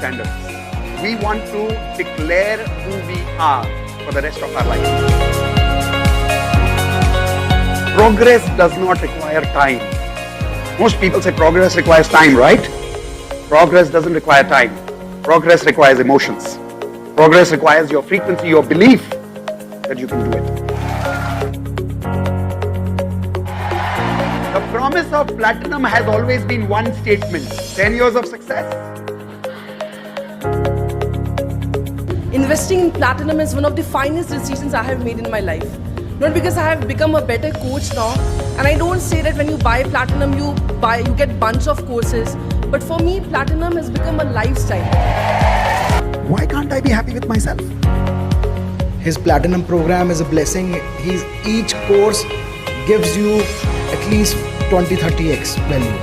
standards. We want to declare who we are for the rest of our life. Progress does not require time. Most people say progress requires time, right? Progress doesn't require time. Progress requires emotions. Progress requires your frequency, your belief that you can do it. The promise of platinum has always been one statement: 10 years of success. Investing in platinum is one of the finest decisions I have made in my life. Not because I have become a better coach now, and I don't say that when you buy platinum you get bunch of courses, but for me platinum has become a lifestyle. Why can't I be happy with myself? His platinum program is a blessing. Each course gives you at least 20-30x value.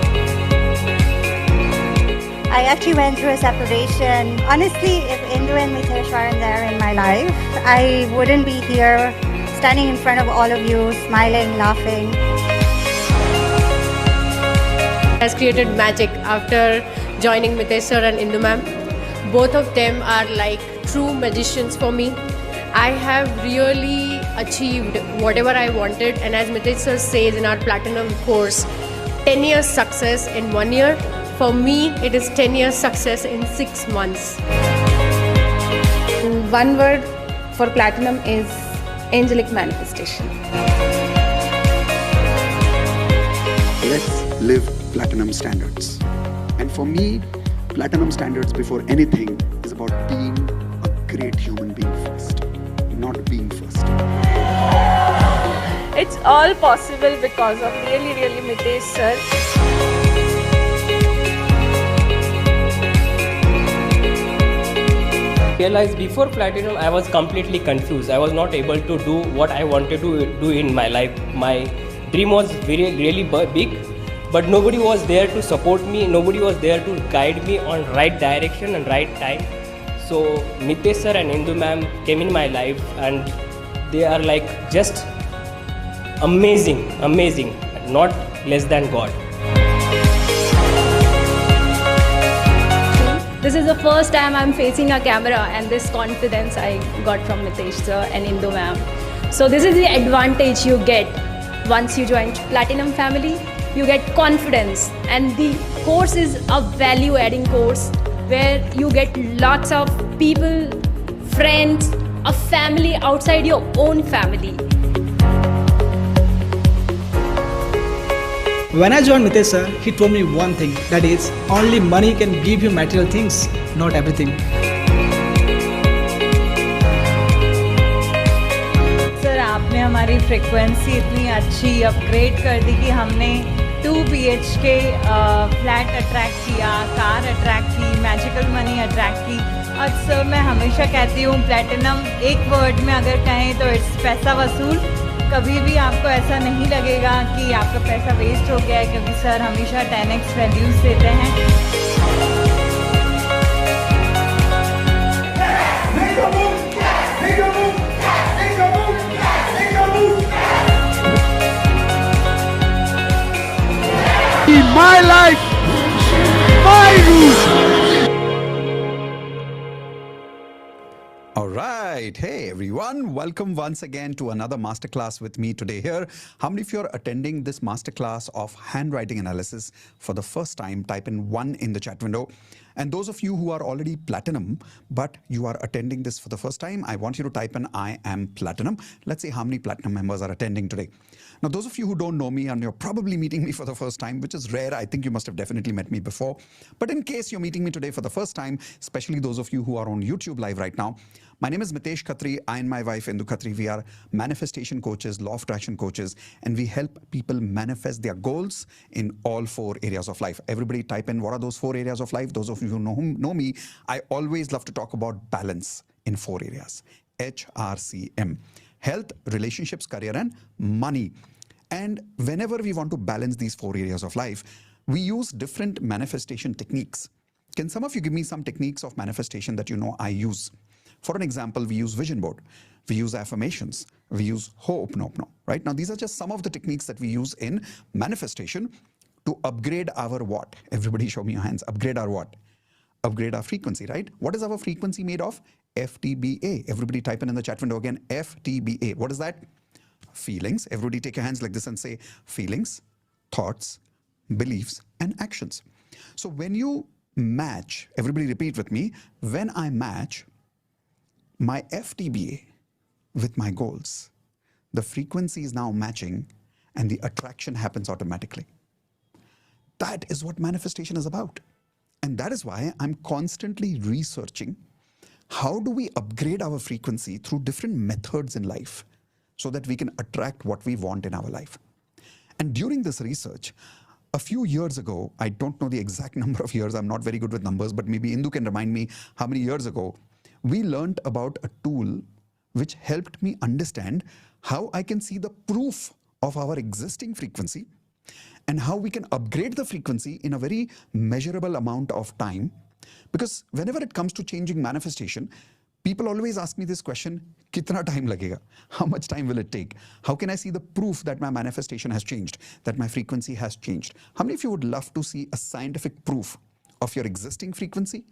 I actually went through a separation. Honestly, if Indu and Mitesh weren't there in my life, I wouldn't be here standing in front of all of you, smiling, laughing. Has created magic after joining Mitesh sir and Indu ma'am. Both of them are like true magicians for me. I have really achieved whatever I wanted, and as Mitesh sir says in our platinum course, 10 years success in 1 year. For me, it is 10 years success in 6 months. One word for platinum is angelic manifestation. Let's live platinum standards. And for me, platinum standards before anything is about being a great human being first, not being first. It's all possible because of really Mitesh sir. Realized before platinum I was completely confused. I was not able to do what I wanted to do in my life. My dream was really big, but nobody was there to support me. Nobody was there to guide me on right direction and right time. So Mitesh sir and Indu ma'am came in my life, and they are like just amazing, not less than God. This is the first time I'm facing a camera, and this confidence I got from Mitesh sir and Indu ma'am. So this is the advantage you get once you join Platinum family. You get confidence, and the course is a value adding course where you get lots of people, friends, a family outside your own family. When I joined Mitesh sir, he told me one thing, that is, only money can give you material things, not everything. Sir आपने हमारी frequency इतनी अच्छी upgrade कर दी कि हमने 2 BHK flat attract किया, car attract की, magical money attract की। और सर मैं हमेशा कहती हूँ प्लैटिनम एक वर्ड में अगर कहें तो इट्स पैसा वसूल। कभी भी आपको ऐसा नहीं लगेगा कि आपका पैसा वेस्ट हो गया है, क्योंकि सर हमेशा 10x वैल्यूज देते हैं। My life, my rules. All right. Hey, everyone. Welcome once again to another masterclass with me today here. How many of you are attending this masterclass of handwriting analysis for the first time? Type in 1 in the chat window. And those of you who are already platinum, but you are attending this for the first time, I want you to type in I am platinum. Let's see how many platinum members are attending today. Now, those of you who don't know me and you're probably meeting me for the first time, which is rare, I think you must have definitely met me before. But in case you're meeting me today for the first time, especially those of you who are on YouTube live right now, my name is Mitesh Khatri. I and my wife Indu Khatri, we are manifestation coaches, law of attraction coaches, and we help people manifest their goals in all 4 areas of life. Everybody type in what are those 4 areas of life. Those of you who know me, I always love to talk about balance in 4 areas. HRCM: health, relationships, career, and money. And whenever we want to balance these 4 areas of life, we use different manifestation techniques. Can some of you give me some techniques of manifestation that you know I use? For an example, we use vision board, we use affirmations, we use ho'oponopono, right? Now, these are just some of the techniques that we use in manifestation to upgrade our what? Everybody show me your hands. Upgrade our what? upgrade our frequency, right? What is our frequency made of? FTBA. Everybody type in the chat window again, FTBA. What is that? Feelings. Everybody take your hands like this and say feelings, thoughts, beliefs, and actions. So when you match, everybody repeat with me, when I match my FTBA with my goals, the frequency is now matching and the attraction happens automatically. That is what manifestation is about. And that is why I'm constantly researching how do we upgrade our frequency through different methods in life so that we can attract what we want in our life. And during this research, a few years ago, I don't know the exact number of years, I'm not very good with numbers, but maybe Indu can remind me how many years ago, we learned about a tool which helped me understand how I can see the proof of our existing frequency and how we can upgrade the frequency in a very measurable amount of time. Because whenever it comes to changing manifestation, people always ask me this question, kitna time lagega? How much time will it take? How can I see the proof that my manifestation has changed, that my frequency has changed? How many of you would love to see a scientific proof of your existing frequency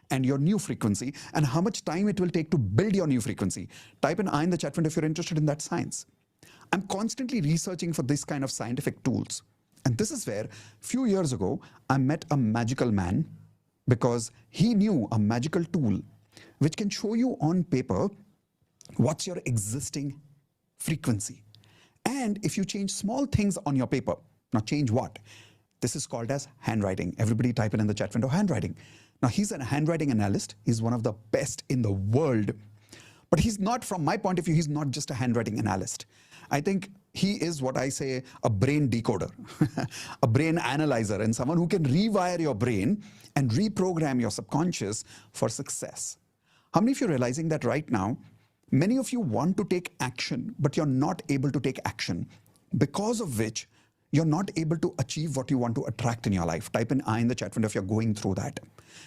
and your new frequency, and how much time it will take to build your new frequency? Type an I in the chat window if you're interested in that science. I'm constantly researching for this kind of scientific tools. And this is where, few years ago, I met a magical man because he knew a magical tool which can show you on paper what's your existing frequency. And if you change small things on your paper, now change what? This is called as handwriting. Everybody type it in the chat window, handwriting. Now he's a handwriting analyst. He's one of the best in the world. But he's not, from my point of view, he's not just a handwriting analyst. I think he is what I say, a brain decoder, a brain analyzer, and someone who can rewire your brain and reprogram your subconscious for success. How many of you are realizing that right now, many of you want to take action, but you're not able to take action, because of which you're not able to achieve what you want to attract in your life? Type in I in the chat window if you're going through that.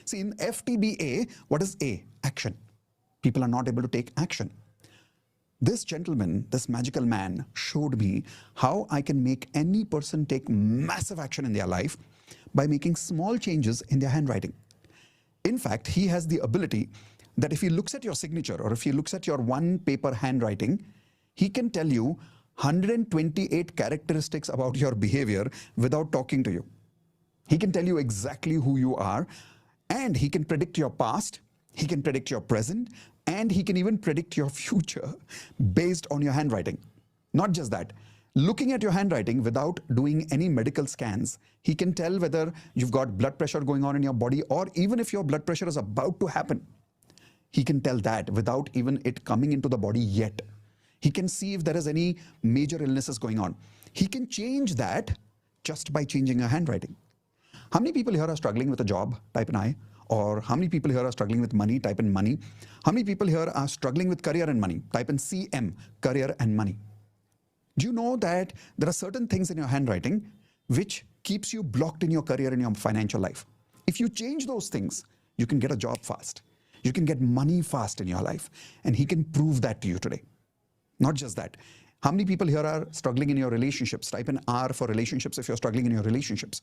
See, in FTBA, what is A? Action. People are not able to take action. This gentleman, this magical man, showed me how I can make any person take massive action in their life by making small changes in their handwriting. In fact, he has the ability that if he looks at your signature or if he looks at your one paper handwriting, he can tell you 128 characteristics about your behavior without talking to you. He can tell you exactly who you are, and he can predict your past, he can predict your present, and he can even predict your future based on your handwriting. Not just that, looking at your handwriting without doing any medical scans, he can tell whether you've got blood pressure going on in your body, or even if your blood pressure is about to happen. He can tell that without even it coming into the body yet. He can see if there is any major illnesses going on. He can change that just by changing your handwriting. How many people here are struggling with a job? Type in I. Or how many people here are struggling with money? Type in money. How many people here are struggling with career and money? Type in CM, career and money. Do you know that there are certain things in your handwriting which keeps you blocked in your career and your financial life? If you change those things, you can get a job fast. You can get money fast in your life. And he can prove that to you today. Not just that. How many people here are struggling in your relationships? Type in R for relationships if you're struggling in your relationships.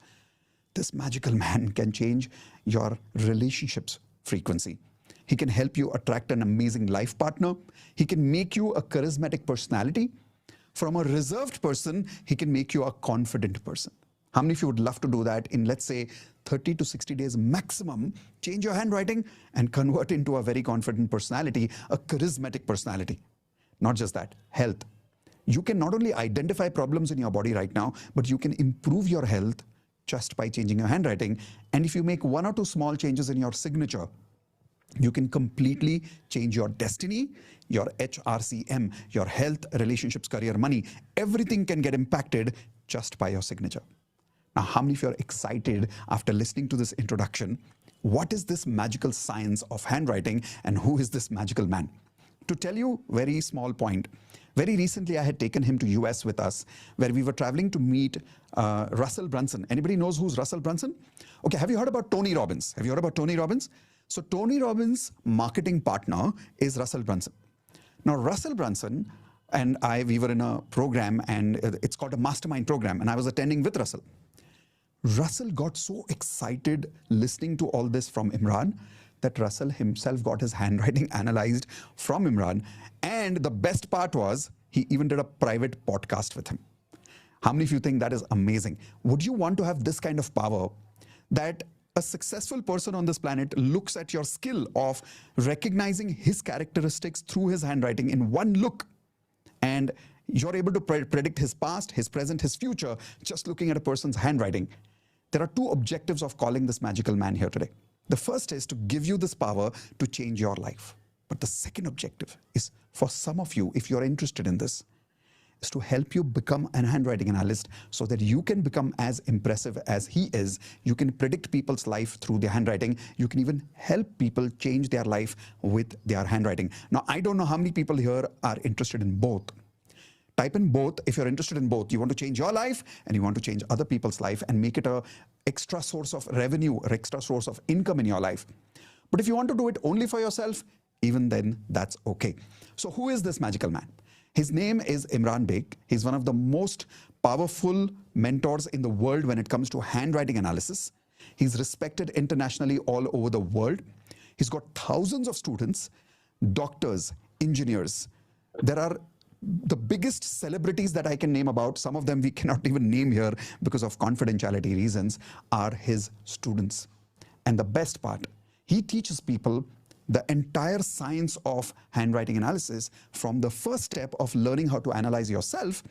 This magical man can change your relationships frequency. He can help you attract an amazing life partner. He can make you a charismatic personality. From a reserved person, he can make you a confident person. How many of you would love to do that in, let's say, 30 to 60 days maximum? Change your handwriting and convert into a very confident personality, a charismatic personality. Not just that, health. You can not only identify problems in your body right now, but you can improve your health just by changing your handwriting. And if you make 1 or 2 small changes in your signature, you can completely change your destiny, your HRCM, your health, relationships, career, money. Everything can get impacted just by your signature. Now, how many of you are excited after listening to this introduction? What is this magical science of handwriting, and who is this magical man? To tell you very small point, very recently I had taken him to US with us, where we were traveling to meet Russell Brunson. Anybody knows who's Russell Brunson? Okay, have you heard about Tony Robbins? Have you heard about Tony Robbins? So Tony Robbins' marketing partner is Russell Brunson. Now Russell Brunson and we were in a program, and it's called a mastermind program, and I was attending with Russell. Russell got so excited listening to all this from Imran that Russell himself got his handwriting analyzed from Imran. And the best part was he even did a private podcast with him. How many of you think that is amazing? Would you want to have this kind of power that a successful person on this planet looks at your skill of recognizing his characteristics through his handwriting in one look, and you're able to predict his past, his present, his future just looking at a person's handwriting? There are two objectives of calling this magical man here today. The first is to give you this power to change your life. But the second objective is for some of you, if you're interested in this, is to help you become an handwriting analyst so that you can become as impressive as he is. You can predict people's life through their handwriting. You can even help people change their life with their handwriting. Now, I don't know how many people here are interested in both. Type in both if you're interested in both. You want to change your life and you want to change other people's life and make it a extra source of revenue or extra source of income in your life. But if you want to do it only for yourself, even then, that's okay. So who is this magical man? His name is Imran Baig. He's one of the most powerful mentors in the world when it comes to handwriting analysis. He's respected internationally all over the world. He's got thousands of students, doctors, engineers. There are the biggest celebrities that I can name about, some of them we cannot even name here because of confidentiality reasons, are his students. And the best part, he teaches people the entire science of handwriting analysis, from the first step of learning how to analyze yourself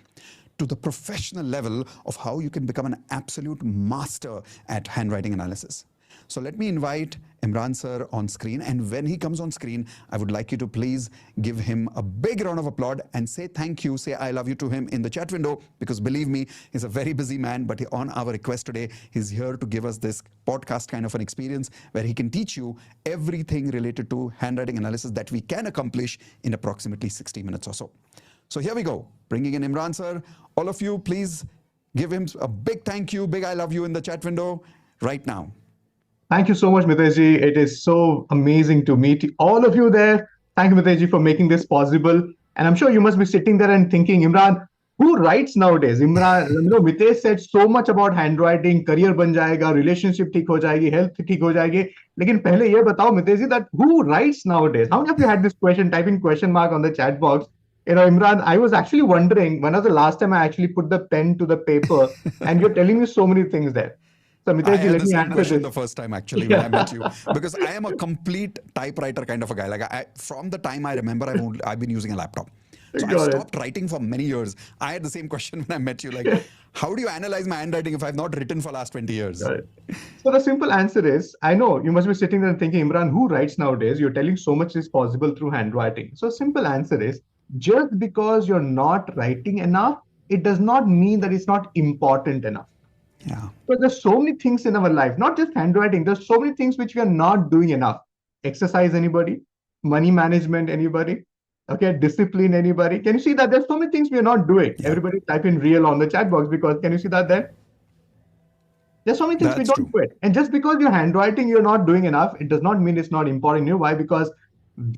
to the professional level of how you can become an absolute master at handwriting analysis. So let me invite Imran sir on screen, and when he comes on screen, I would like you to please give him a big round of applause and say thank you, say I love you to him in the chat window, because believe me, he's a very busy man, but on our request today, he's here to give us this podcast kind of an experience where he can teach you everything related to handwriting analysis that we can accomplish in approximately 60 minutes or so. So here we go, bringing in Imran sir. All of you, please give him a big thank you, big I love you in the chat window right now. Thank you so much, Mitesh ji. It is so amazing to meet all of you there. Thank you, Mitesh ji, for making this possible. And I'm sure you must be sitting there and thinking, Imran, who writes nowadays? Imran, Mitesh said so much about handwriting, career ban jayega, relationship theek ho jayegi, health theek ho jayegi. Lekin pehle ye batao, Mitesh ji, that who writes nowadays? How many of you had this question, typing question mark on the chat box? Imran, I was actually wondering, when was the last time I actually put the pen to the paper? And you're telling me so many things there. So, Mitesh ji, I had let the me same answer question this. the first time actually when I met you, because I am a complete typewriter kind of a guy. Like from the time I remember, I've been using a laptop. So I stopped writing for many years. I had the same question when I met you. Like, how do you analyze my handwriting if I've not written for last 20 years? So the simple answer is, I know you must be sitting there and thinking, Imran, who writes nowadays? You're telling so much is possible through handwriting. So simple answer is, just because you're not writing enough, it does not mean that it's not important enough. Yeah. But there's so many things in our life, not just handwriting. There's so many things which we are not doing enough. Exercise, anybody? Money management, anybody? Okay, discipline, anybody? Can you see that there's so many things we are not doing? Yeah. Everybody type in real on the chat box, because can you see that there? There's so many things we don't do it. And just because you're handwriting, you're not doing enough, it does not mean it's not important. You know why? Because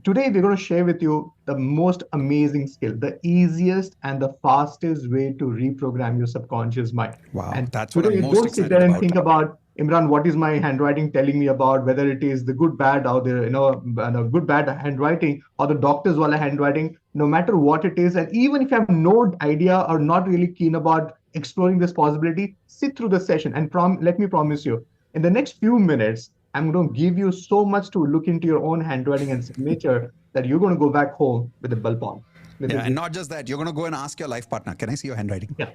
today we're going to share with you the most amazing skill, the easiest and the fastest way to reprogram your subconscious mind. Wow, And that's what I'm most don't sit excited there and about. think about, Imran, what is my handwriting telling me about, whether it is the good, bad, or the good, bad handwriting, or the doctor's wala handwriting, no matter what it is. And even if you have no idea or not really keen about exploring this possibility, sit through the session and let me promise you, in the next few minutes, I'm going to give you so much to look into your own handwriting and signature that you're going to go back home with a bell on. Yeah, and not just that, you're going to go and ask your life partner, can I see your handwriting? Yeah.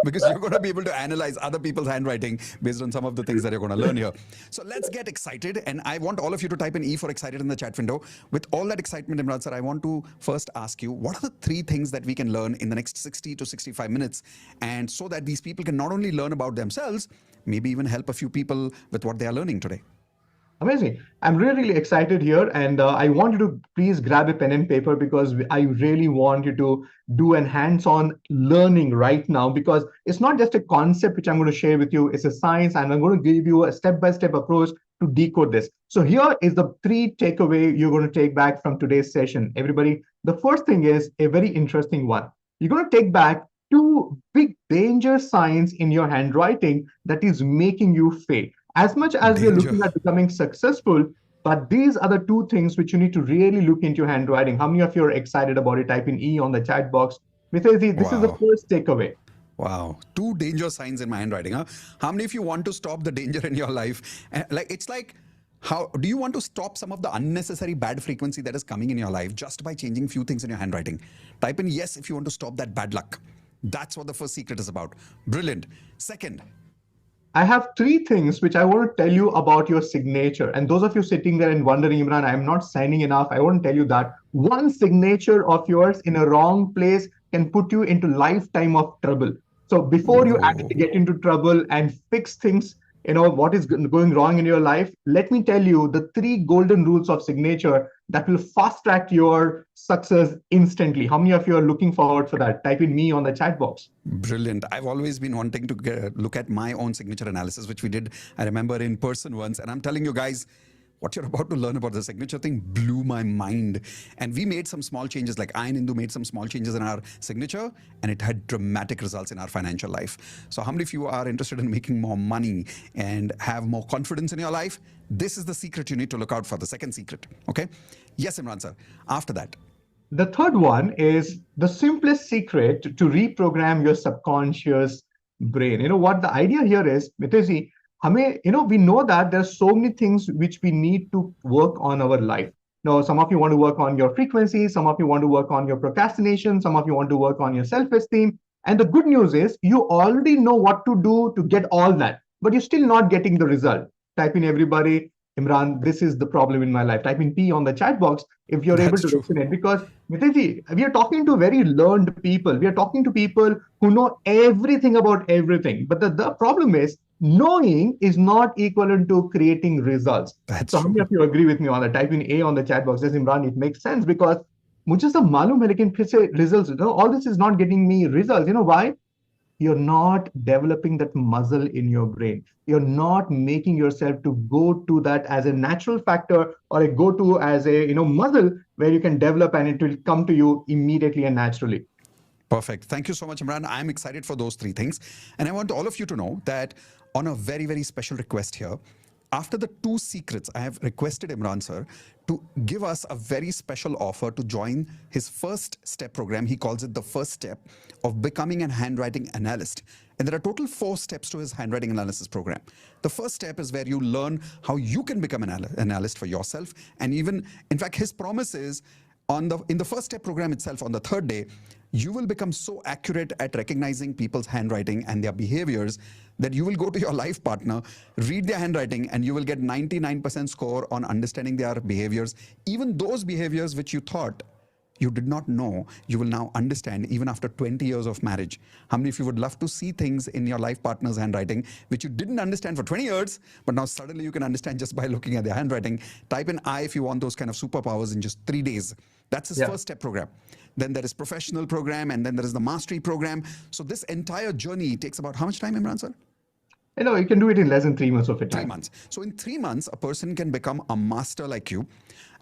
Because you're going to be able to analyze other people's handwriting based on some of the things that you're going to learn here. So let's get excited. And I want all of you to type in E for excited in the chat window. With all that excitement, Imran sir, I want to first ask you, what are the 3 things that we can learn in the next 60 to 65 minutes? And so that these people can not only learn about themselves, maybe even help a few people with what they are learning today. Amazing. I'm really, really excited here. And I want you to please grab a pen and paper, because I really want you to do an hands-on learning right now, because it's not just a concept which I'm going to share with you. It's a science, and I'm going to give you a step-by-step approach to decode this. So here is the 3 takeaway you're going to take back from today's session. Everybody, the first thing is a very interesting one. You're going to take back two big danger signs in your handwriting that is making you fail. As much as we are Danger. looking at becoming successful, but these are the two things which you need to really look into your handwriting. How many of you are excited about it? Type in E on the chat box. Mitesh, this is the Wow. first takeaway. Wow. Two danger signs in my handwriting, huh? How many of you want to stop the danger in your life? Like, it's like, how do you want to stop some of the unnecessary bad frequency that is coming in your life just by changing few things in your handwriting? Type in yes if you want to stop that bad luck. That's what the first secret is about. Brilliant. Second, I have three things which I want to tell you about your signature. And those of you sitting there and wondering, Imran, I'm not signing enough. I want to tell you that one signature of yours in a wrong place can put you into lifetime of trouble. So before you oh, actually get into trouble and fix things, what is going wrong in your life, let me tell you the three golden rules of signature that will fast track your success instantly. How many of you are looking forward for that? Type in me on the chat box. brilliant. I've always been wanting to look at my own signature analysis, which we did, I remember, in person once. And I'm telling you guys, what you're about to learn about the signature thing blew my mind. And we made some small changes, like I and Indu made some small changes in our signature, and it had dramatic results in our financial life. So how many of you are interested in making more money and have more confidence in your life? This is the secret you need to look out for, the second secret. Okay? Yes, Imran sir. After that. The third one is the simplest secret to reprogram your subconscious brain. You know what the idea here is, Mitesh, we know that there's so many things which we need to work on our life. Now, some of you want to work on your frequency, some of you want to work on your procrastination, some of you want to work on your self-esteem. And the good news is you already know what to do to get all that, but you're still not getting the result. Type in everybody, Imran, this is the problem in my life. Type in P on the chat box if you're able That's to true. resonate. Because Mitesh, we are talking to very learned people. We are talking to people who know everything about everything. But the problem is knowing is not equivalent to creating results. That's So how many true. of you agree with me on that? Type in A on the chat box. Says Imran, it makes sense because मुझे सब मालूम है लेकिन फिर से results. All this is not getting me results. You know why? You're not developing that muscle in your brain. You're not making yourself to go to that as a natural factor or a go to as a muscle where you can develop and it will come to you immediately and naturally. Perfect. Thank you so much, Imran. I'm excited for those three things. And I want all of you to know that on a very, very special request here, after the two secrets, I have requested Imran sir to give us a very special offer to join his first step program. He calls it the first step of becoming an handwriting analyst. And there are total 4 steps to his handwriting analysis program. The first step is where you learn how you can become an analyst for yourself. And even, in fact, his promise is in the first step program itself, on the third day, you will become so accurate at recognizing people's handwriting and their behaviors that you will go to your life partner, read their handwriting, and you will get 99% score on understanding their behaviors. Even those behaviors which you thought you did not know, you will now understand even after 20 years of marriage. How many of you would love to see things in your life partner's handwriting which you didn't understand for 20 years, but now suddenly you can understand just by looking at their handwriting? Type in I if you want those kind of superpowers in just 3 days. That's his first step program. Then there is professional program, and then there is the mastery program. So this entire journey takes about how much time, Imran sir? You can do it in less than 3 months of a time. 3 months. So in 3 months, a person can become a master like you.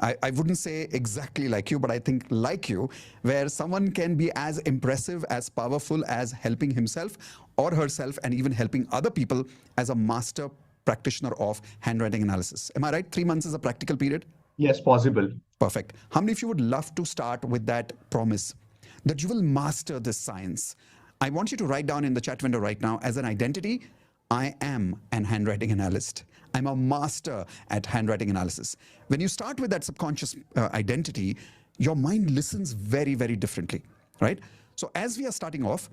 I wouldn't say exactly like you, but I think like you, where someone can be as impressive, as powerful as helping himself or herself and even helping other people as a master practitioner of handwriting analysis. Am I right? 3 months is a practical period? Yes, possible. Perfect. How many of you would love to start with that promise that you will master this science? I want you to write down in the chat window right now as an identity, I am an handwriting analyst. I'm a master at handwriting analysis. When you start with that subconscious identity, your mind listens very, very differently, right? So as we are starting off,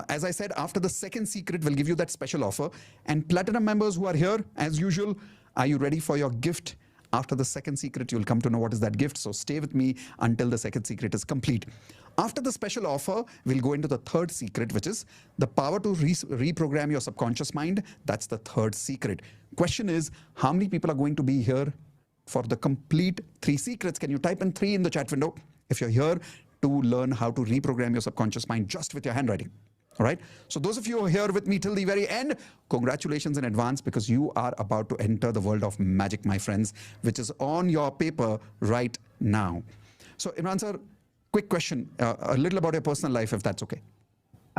as I said, after the second secret, we'll give you that special offer. And Platinum members who are here, as usual, are you ready for your gift? After the second secret, you'll come to know what is that gift. So stay with me until the second secret is complete. After the special offer, we'll go into the third secret, which is the power to reprogram your subconscious mind. That's the third secret. Question is, how many people are going to be here for the complete 3 secrets? Can you type in 3 in the chat window if you're here to learn how to reprogram your subconscious mind just with your handwriting? All right. So those of you who are here with me till the very end, congratulations in advance, because you are about to enter the world of magic, my friends, which is on your paper right now. So Imran sir, quick question, a little about your personal life, if that's okay.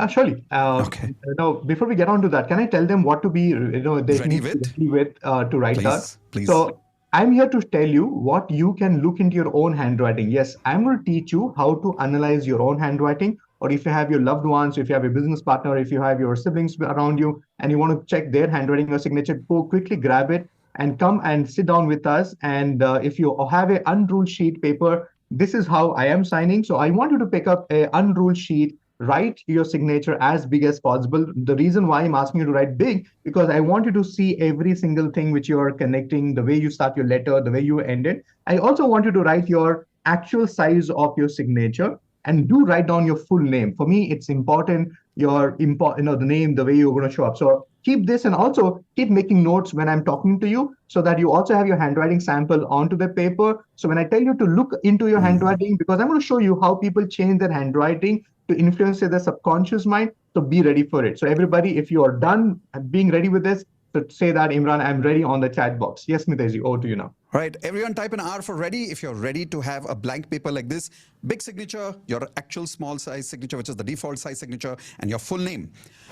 Surely. Okay. Now, before we get on to that, can I tell them what to be, they Ready need to be with? ready with to write that? Please, please. So I'm here to tell you what you can look into your own handwriting. Yes, I'm going to teach you how to analyze your own handwriting, or if you have your loved ones, if you have a business partner, if you have your siblings around you, and you want to check their handwriting or signature, go quickly grab it and come and sit down with us. And if you have a unruled sheet paper, this is how I am signing. So I want you to pick up a unruled sheet, write your signature as big as possible. The reason why I'm asking you to write big, because I want you to see every single thing which you are connecting, the way you start your letter, the way you end it. I also want you to write your actual size of your signature, and do write down your full name. For me, it's important the name, the way you're going to show up. So keep this, and also keep making notes when I'm talking to you, so that you also have your handwriting sample onto the paper. So when I tell you to look into your handwriting, because I'm going to show you how people change their handwriting to influence their subconscious mind. So be ready for it. So everybody, if you are done being ready with this, so say that, Imran, I'm ready on the chat box. Yes, Mitesh, over to you now. All right, everyone type an R for ready if you're ready to have a blank paper like this. Big signature, your actual small size signature, which is the default size signature, and your full name.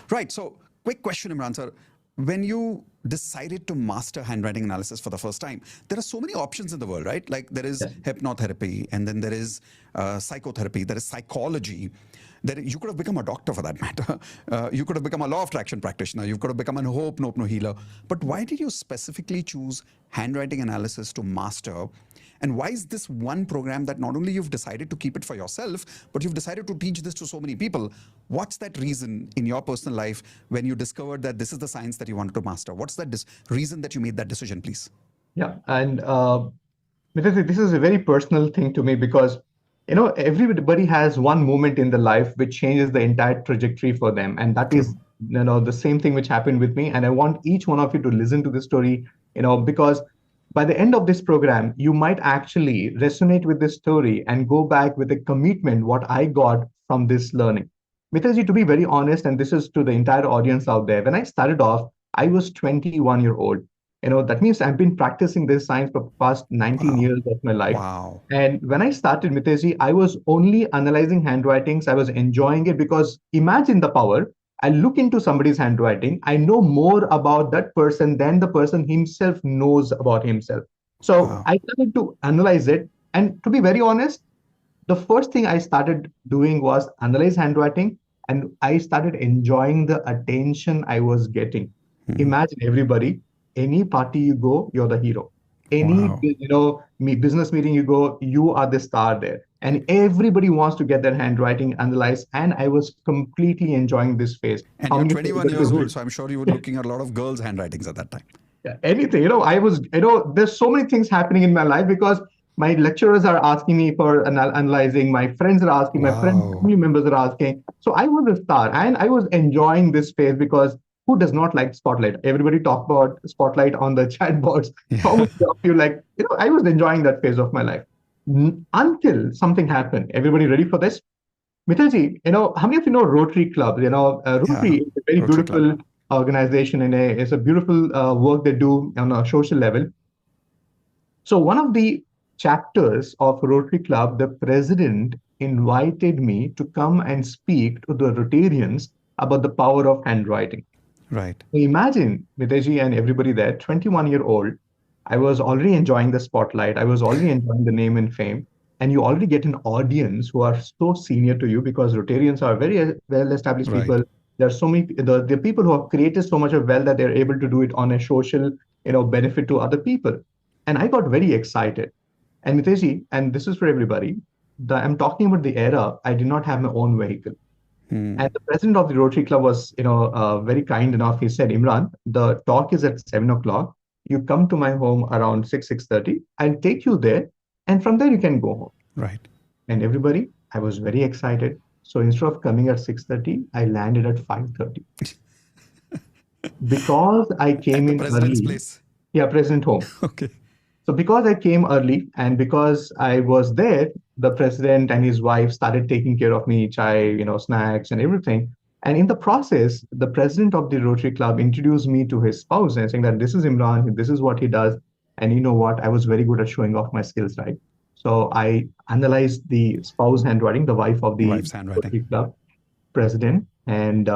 Right, so quick question, Imran sir. When you decided to master handwriting analysis for the first time, there are so many options in the world, right? Like there is hypnotherapy, and then there is psychotherapy, there is psychology. You could have become a doctor for that matter. You could have become a law of attraction practitioner. You could have become a hope, nope, no healer. But why did you specifically choose handwriting analysis to master? And why is this one program that not only you've decided to keep it for yourself, but you've decided to teach this to so many people? What's that reason in your personal life when you discovered that this is the science that you wanted to master? What's that reason that you made that decision, please? Yeah, and this is a very personal thing to me, because everybody has one moment in the life which changes the entire trajectory for them, and that is the same thing which happened with me. And I want each one of you to listen to this story, because by the end of this program, you might actually resonate with this story and go back with a commitment what I got from this learning. Mitaji, to be very honest, and this is to the entire audience out there, when I started off, I was 21-year-old. That means I've been practicing this science for the past 19 years of my life. Wow. And when I started, Mitesh, I was only analyzing handwritings. I was enjoying it, because imagine the power. I look into somebody's handwriting. I know more about that person than the person himself knows about himself. So I started to analyze it. And to be very honest, the first thing I started doing was analyze handwriting, and I started enjoying the attention I was getting. Imagine, everybody, any party you go, you're the hero. Any business meeting you go, you are the star there, and everybody wants to get their handwriting analyzed. And I was completely enjoying this phase. And you're 21 years old, so I'm sure you were looking at a lot of girls' handwritings at that time. Yeah, anything. I was. There's so many things happening in my life, because my lecturers are asking me for analyzing. My friends are asking. My family members are asking. So I was a star, and I was enjoying this phase, because who does not like spotlight? Everybody talk about spotlight on the chat boards. How much of you like? I was enjoying that phase of my life until something happened. Everybody ready for this? Mitaji, how many of you know Rotary Club? Rotary is a very beautiful organization, and it's a beautiful work they do on a social level. So one of the chapters of Rotary Club, the president invited me to come and speak to the Rotarians about the power of handwriting. Right. So imagine, Mitesh and everybody there, 21-year-old, I was already enjoying the spotlight. I was already enjoying the name and fame. And you already get an audience who are so senior to you, because Rotarians are very well-established people. There are so many, the people who have created so much of wealth that they're able to do it on a social, benefit to other people. And I got very excited. And Mitesh, and this is for everybody, I'm talking about the era, I did not have my own vehicle. And the president of the Rotary Club was, very kind enough. He said, Imran, the talk is at 7 o'clock. You come to my home around 6:30. I'll take you there. And from there, you can go home. Right. And everybody, I was very excited. So instead of coming at 6:30, I landed at 5:30. Because I came in president's early. Place. Yeah, president home. Okay. So because I came early, and because I was there, the president and his wife started taking care of me, chai, snacks and everything. And in the process, the president of the Rotary Club introduced me to his spouse and saying that this is Imran, this is what he does. And you know what? I was very good at showing off my skills, right? So I analyzed the spouse handwriting, the wife of the Rotary Club president. And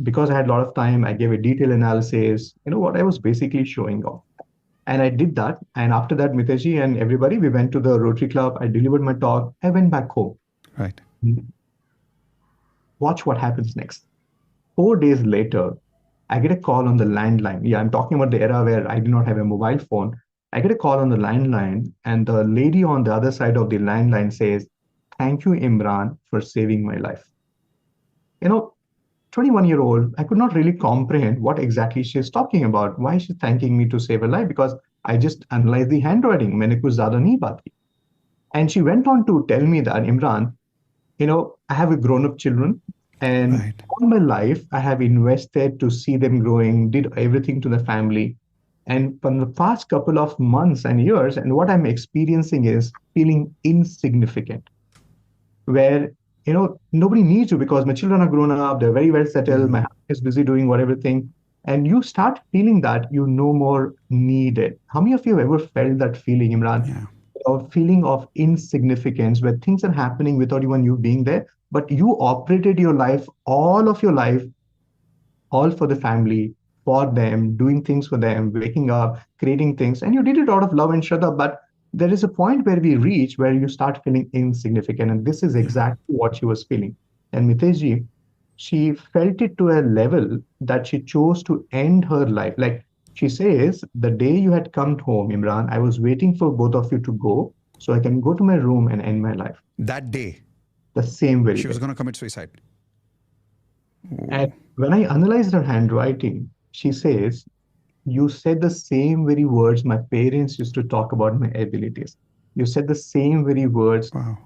because I had a lot of time, I gave a detailed analysis. You know what I was basically showing off. And I did that. And after that, Mitesh and everybody, we went to the Rotary Club. I delivered my talk. I went back home. Right. Watch what happens next. 4 days later, I get a call on the landline. Yeah, I'm talking about the era where I did not have a mobile phone. I get a call on the landline, and the lady on the other side of the landline says, "Thank you, Imran, for saving my life." You know, 21-year-old, I could not really comprehend what exactly she's talking about. Why is she thanking me to save her life? Because I just analyzed the handwriting. मैंने कुछ ज़्यादा नहीं बात की. And she went on to tell me that, Imran, I have a grown-up children, and Right. all my life I have invested to see them growing, did everything to the family. And from the past couple of months and years, and what I'm experiencing is feeling insignificant, where nobody needs you because my children are grown up, they're very well settled, my husband is busy doing whatever thing. And you start feeling that you no more needed. How many of you have ever felt that feeling, Imran? Yeah. A feeling of insignificance where things are happening without even you being there, but you operated your life, all of your life, all for the family, for them, doing things for them, waking up, creating things, and you did it out of love and shraddha. But there is a point where we reach where you start feeling insignificant, and this is exactly what she was feeling. And Miteshji, she felt it to a level that she chose to end her life. Like she says, the day you had come home, Imran, I was waiting for both of you to go so I can go to my room and end my life. That day, The same very she was day. going to commit suicide. And when I analyzed her handwriting, she says, "You said the same very words my parents used to talk about my abilities. You said the same very words Wow.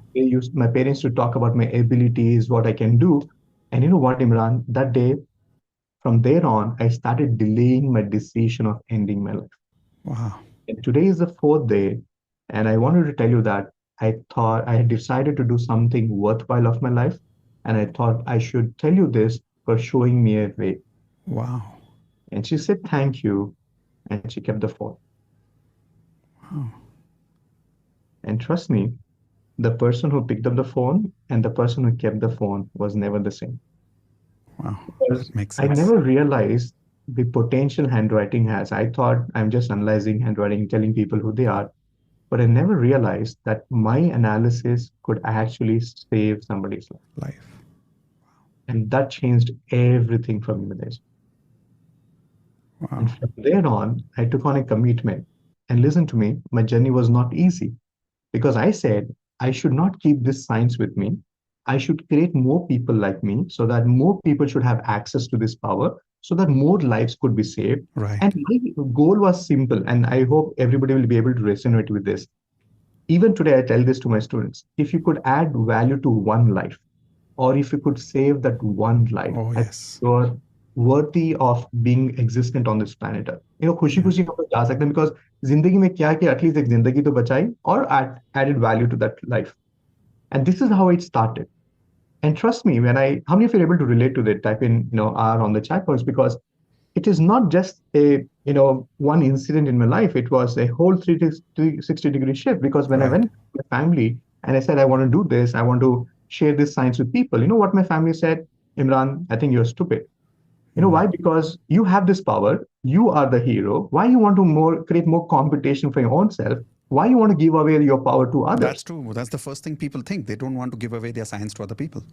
my parents to talk about my abilities, what I can do." And you know what, Imran? That day, from there on, I started delaying my decision of ending my life. Wow. And today is the fourth day, and I wanted to tell you that I thought I had decided to do something worthwhile of my life, and I thought I should tell you this for showing me a way. Wow. And she said, "Thank you," and she kept the phone. Wow. And trust me, the person who picked up the phone and the person who kept the phone was never the same. Wow. Because That makes I sense. never realized the potential handwriting has. I thought I'm just analyzing handwriting, telling people who they are, but I never realized that my analysis could actually save somebody's life. Life. And that changed everything for me, Mitesh. Wow. And from there on, I took on a commitment. And listen to me, my journey was not easy because I said I should not keep this science with me. I should create more people like me so that more people should have access to this power so that more lives could be saved. Right. And my goal was simple, and I hope everybody will be able to resonate with this. Even today, I tell this to my students. If you could add value to one life, or if you could save that one life, Oh, I think yes. you're worthy of being existent on this planet Earth. खुशी खुशी हम लोग जा सकते हैं because जिंदगी में क्या कि at least एक जिंदगी तो बचाई or added value to that life. And this is how it started. And trust me, how many of you are able to relate to that? Type in, R on the chat box because it is not just one incident in my life. It was a whole 360-degree shift because when I Right. went to my family and I said, I want to do this, I want to share this science with people. You know what my family said? Imran, I think you're stupid. You know why? Because you have this power. You are the hero. Why you want to create more competition for your own self? Why you want to give away your power to others? That's true. That's the first thing people think. They don't want to give away their science to other people.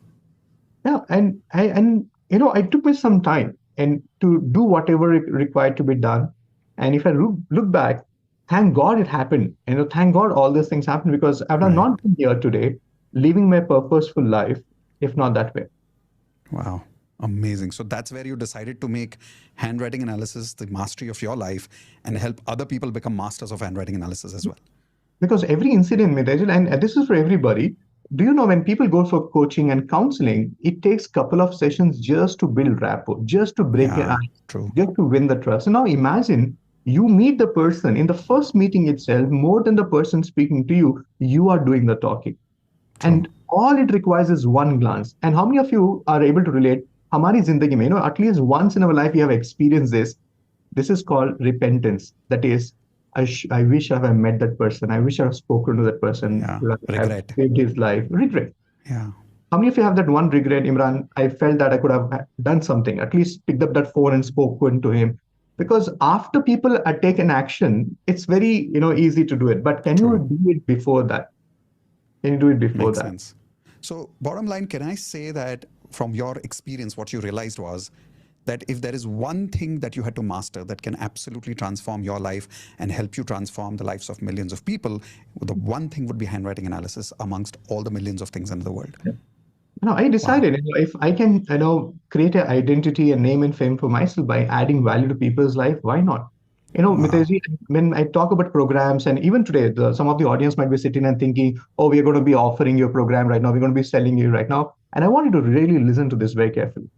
Yeah, and I took me some time and to do whatever required to be done. And if I look back, thank God it happened. Thank God all these things happened because I would have Right. not been here today, living my purposeful life, if not that way. Wow. Amazing. So that's where you decided to make handwriting analysis the mastery of your life and help other people become masters of handwriting analysis as well. Because every incident, Mitejal, and this is for everybody. Do you know when people go for coaching and counseling, it takes a couple of sessions just to build rapport, just to break your Yeah, ice, true. just to win the trust. So now imagine you meet the person in the first meeting itself, more than the person speaking to you, you are doing the talking. And all it requires is one glance. And how many of you are able to relate? Hamari zindagi mein, at least once in our life, we have experienced this. This is called repentance. That is, I wish I have met that person. I wish I have spoken to that person. Yeah, Like, I've regret. saved his life. Regret. Yeah. How many of you have that one regret, Imran? I felt that I could have done something, at least picked up that phone and spoken to him. Because after people take an action, it's very easy to do it. But can you True. do it before that? Can you do it before Makes that? sense. So, bottom line, can I say that from your experience, what you realized was that if there is one thing that you had to master that can absolutely transform your life and help you transform the lives of millions of people, the one thing would be handwriting analysis amongst all the millions of things in the world. No, I Wow. decided, if I can, create an identity and name and fame for myself by adding value to people's life, why not? Wow. Mitesh, when I talk about programs, and even today, some of the audience might be sitting and thinking, oh, we're going to be offering your program right now, we're going to be selling you right now. And I want you to really listen to this very carefully.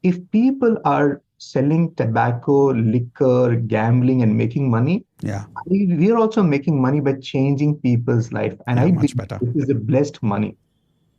If people are selling tobacco, liquor, gambling, and making money, Yeah. we are also making money by changing people's life. And Yeah. I Much believe better. this is a blessed money.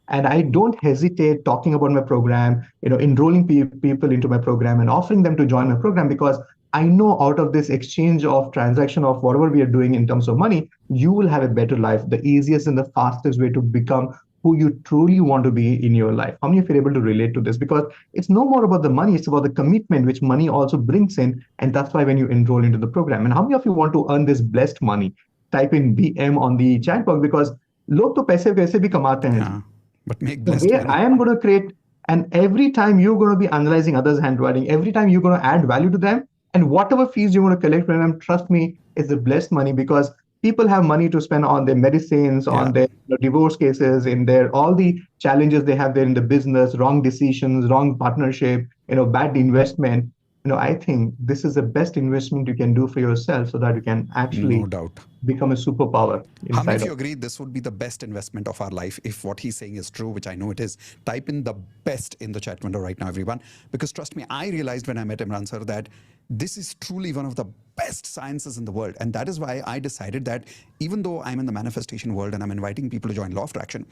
And I don't hesitate talking about my program, enrolling people into my program and offering them to join my program, because I know out of this exchange of transaction of whatever we are doing in terms of money, you will have a better life, the easiest and the fastest way to become who you truly want to be in your life. How many of you are able to relate to this? Because it's no more about the money, it's about the commitment which money also brings in. And that's why when you enroll into the program, and how many of you want to earn this blessed money? Type in BM on the chat box, because लोग तो पैसे वैसे भी कमाते हैं जी. Yeah. But make The blessed way money. I am going to create, and every time you're going to be analyzing others' handwriting, every time you're going to add value to them, and whatever fees you want to collect from them, trust me, is the blessed money, because people have money to spend on their medicines, Yeah. on their divorce cases, in their all the challenges they have there in the business, wrong decisions, wrong partnership, bad investment. I think this is the best investment you can do for yourself, so that you can actually No doubt. become a superpower How many inside of of you agree this would be the best investment of our life if what he's saying is true, which I know it is? Type in the best in the chat window right now, everyone. Because trust me, I realized when I met Imran sir that this is truly one of the best sciences in the world. And that is why I decided that even though I'm in the manifestation world and I'm inviting people to join Law of Attraction,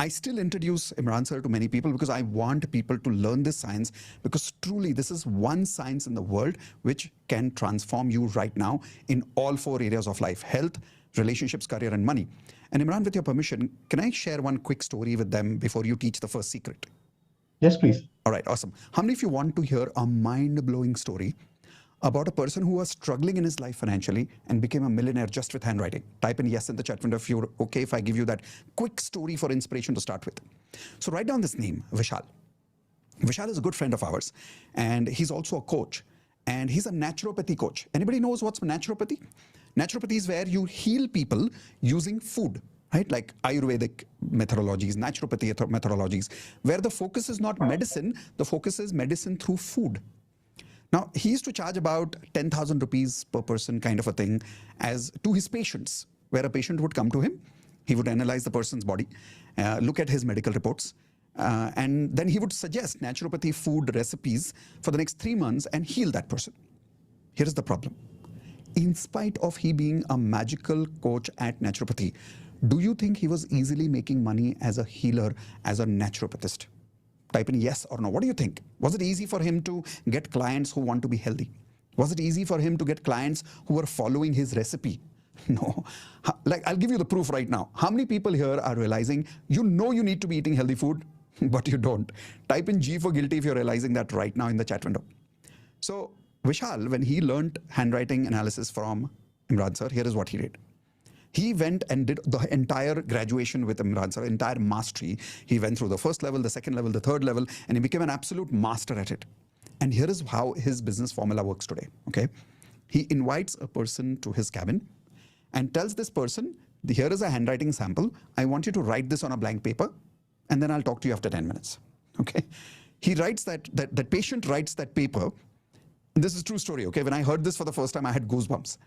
I still introduce Imran sir to many people because I want people to learn this science, because truly this is one science in the world which can transform you right now in all 4 areas of life: health, relationships, career, and money. And Imran, with your permission, can I share one quick story with them before you teach the first secret? Yes, please. All right, awesome. How many of you want to hear a mind-blowing story about a person who was struggling in his life financially and became a millionaire just with handwriting? Type in yes in the chat window if you're okay if I give you that quick story for inspiration to start with. So write down this name, Vishal. Vishal is a good friend of ours, and he's also a coach, and he's a naturopathy coach. Anybody knows what's naturopathy? Naturopathy is where you heal people using food, right? Like Ayurvedic methodologies, naturopathy methodologies, where the focus is not medicine, the focus is medicine through food. Now, he used to charge about 10,000 rupees per person, kind of a thing, as to his patients, where a patient would come to him, he would analyze the person's body, look at his medical reports, and then he would suggest naturopathy food recipes for the next 3 months and heal that person. Here is the problem. In spite of he being a magical coach at naturopathy, do you think he was easily making money as a healer, as a naturopathist? Type in yes or no. What do you think? Was it easy for him to get clients who want to be healthy? Was it easy for him to get clients who were following his recipe? No. Like, I'll give you the proof right now. How many people here are realizing you need to be eating healthy food, but you don't? Type in G for guilty if you're realizing that right now in the chat window. So Vishal, when he learned handwriting analysis from Imran sir, here is what he did. He went and did the entire graduation with Imran sir, entire mastery. He went through the first level, the second level, the third level, and he became an absolute master at it. And here is how his business formula works today, okay? He invites a person to his cabin and tells this person, here is a handwriting sample. I want you to write this on a blank paper, and then I'll talk to you after 10 minutes, okay? He writes that patient writes that paper. This is a true story, okay? When I heard this for the first time, I had goosebumps.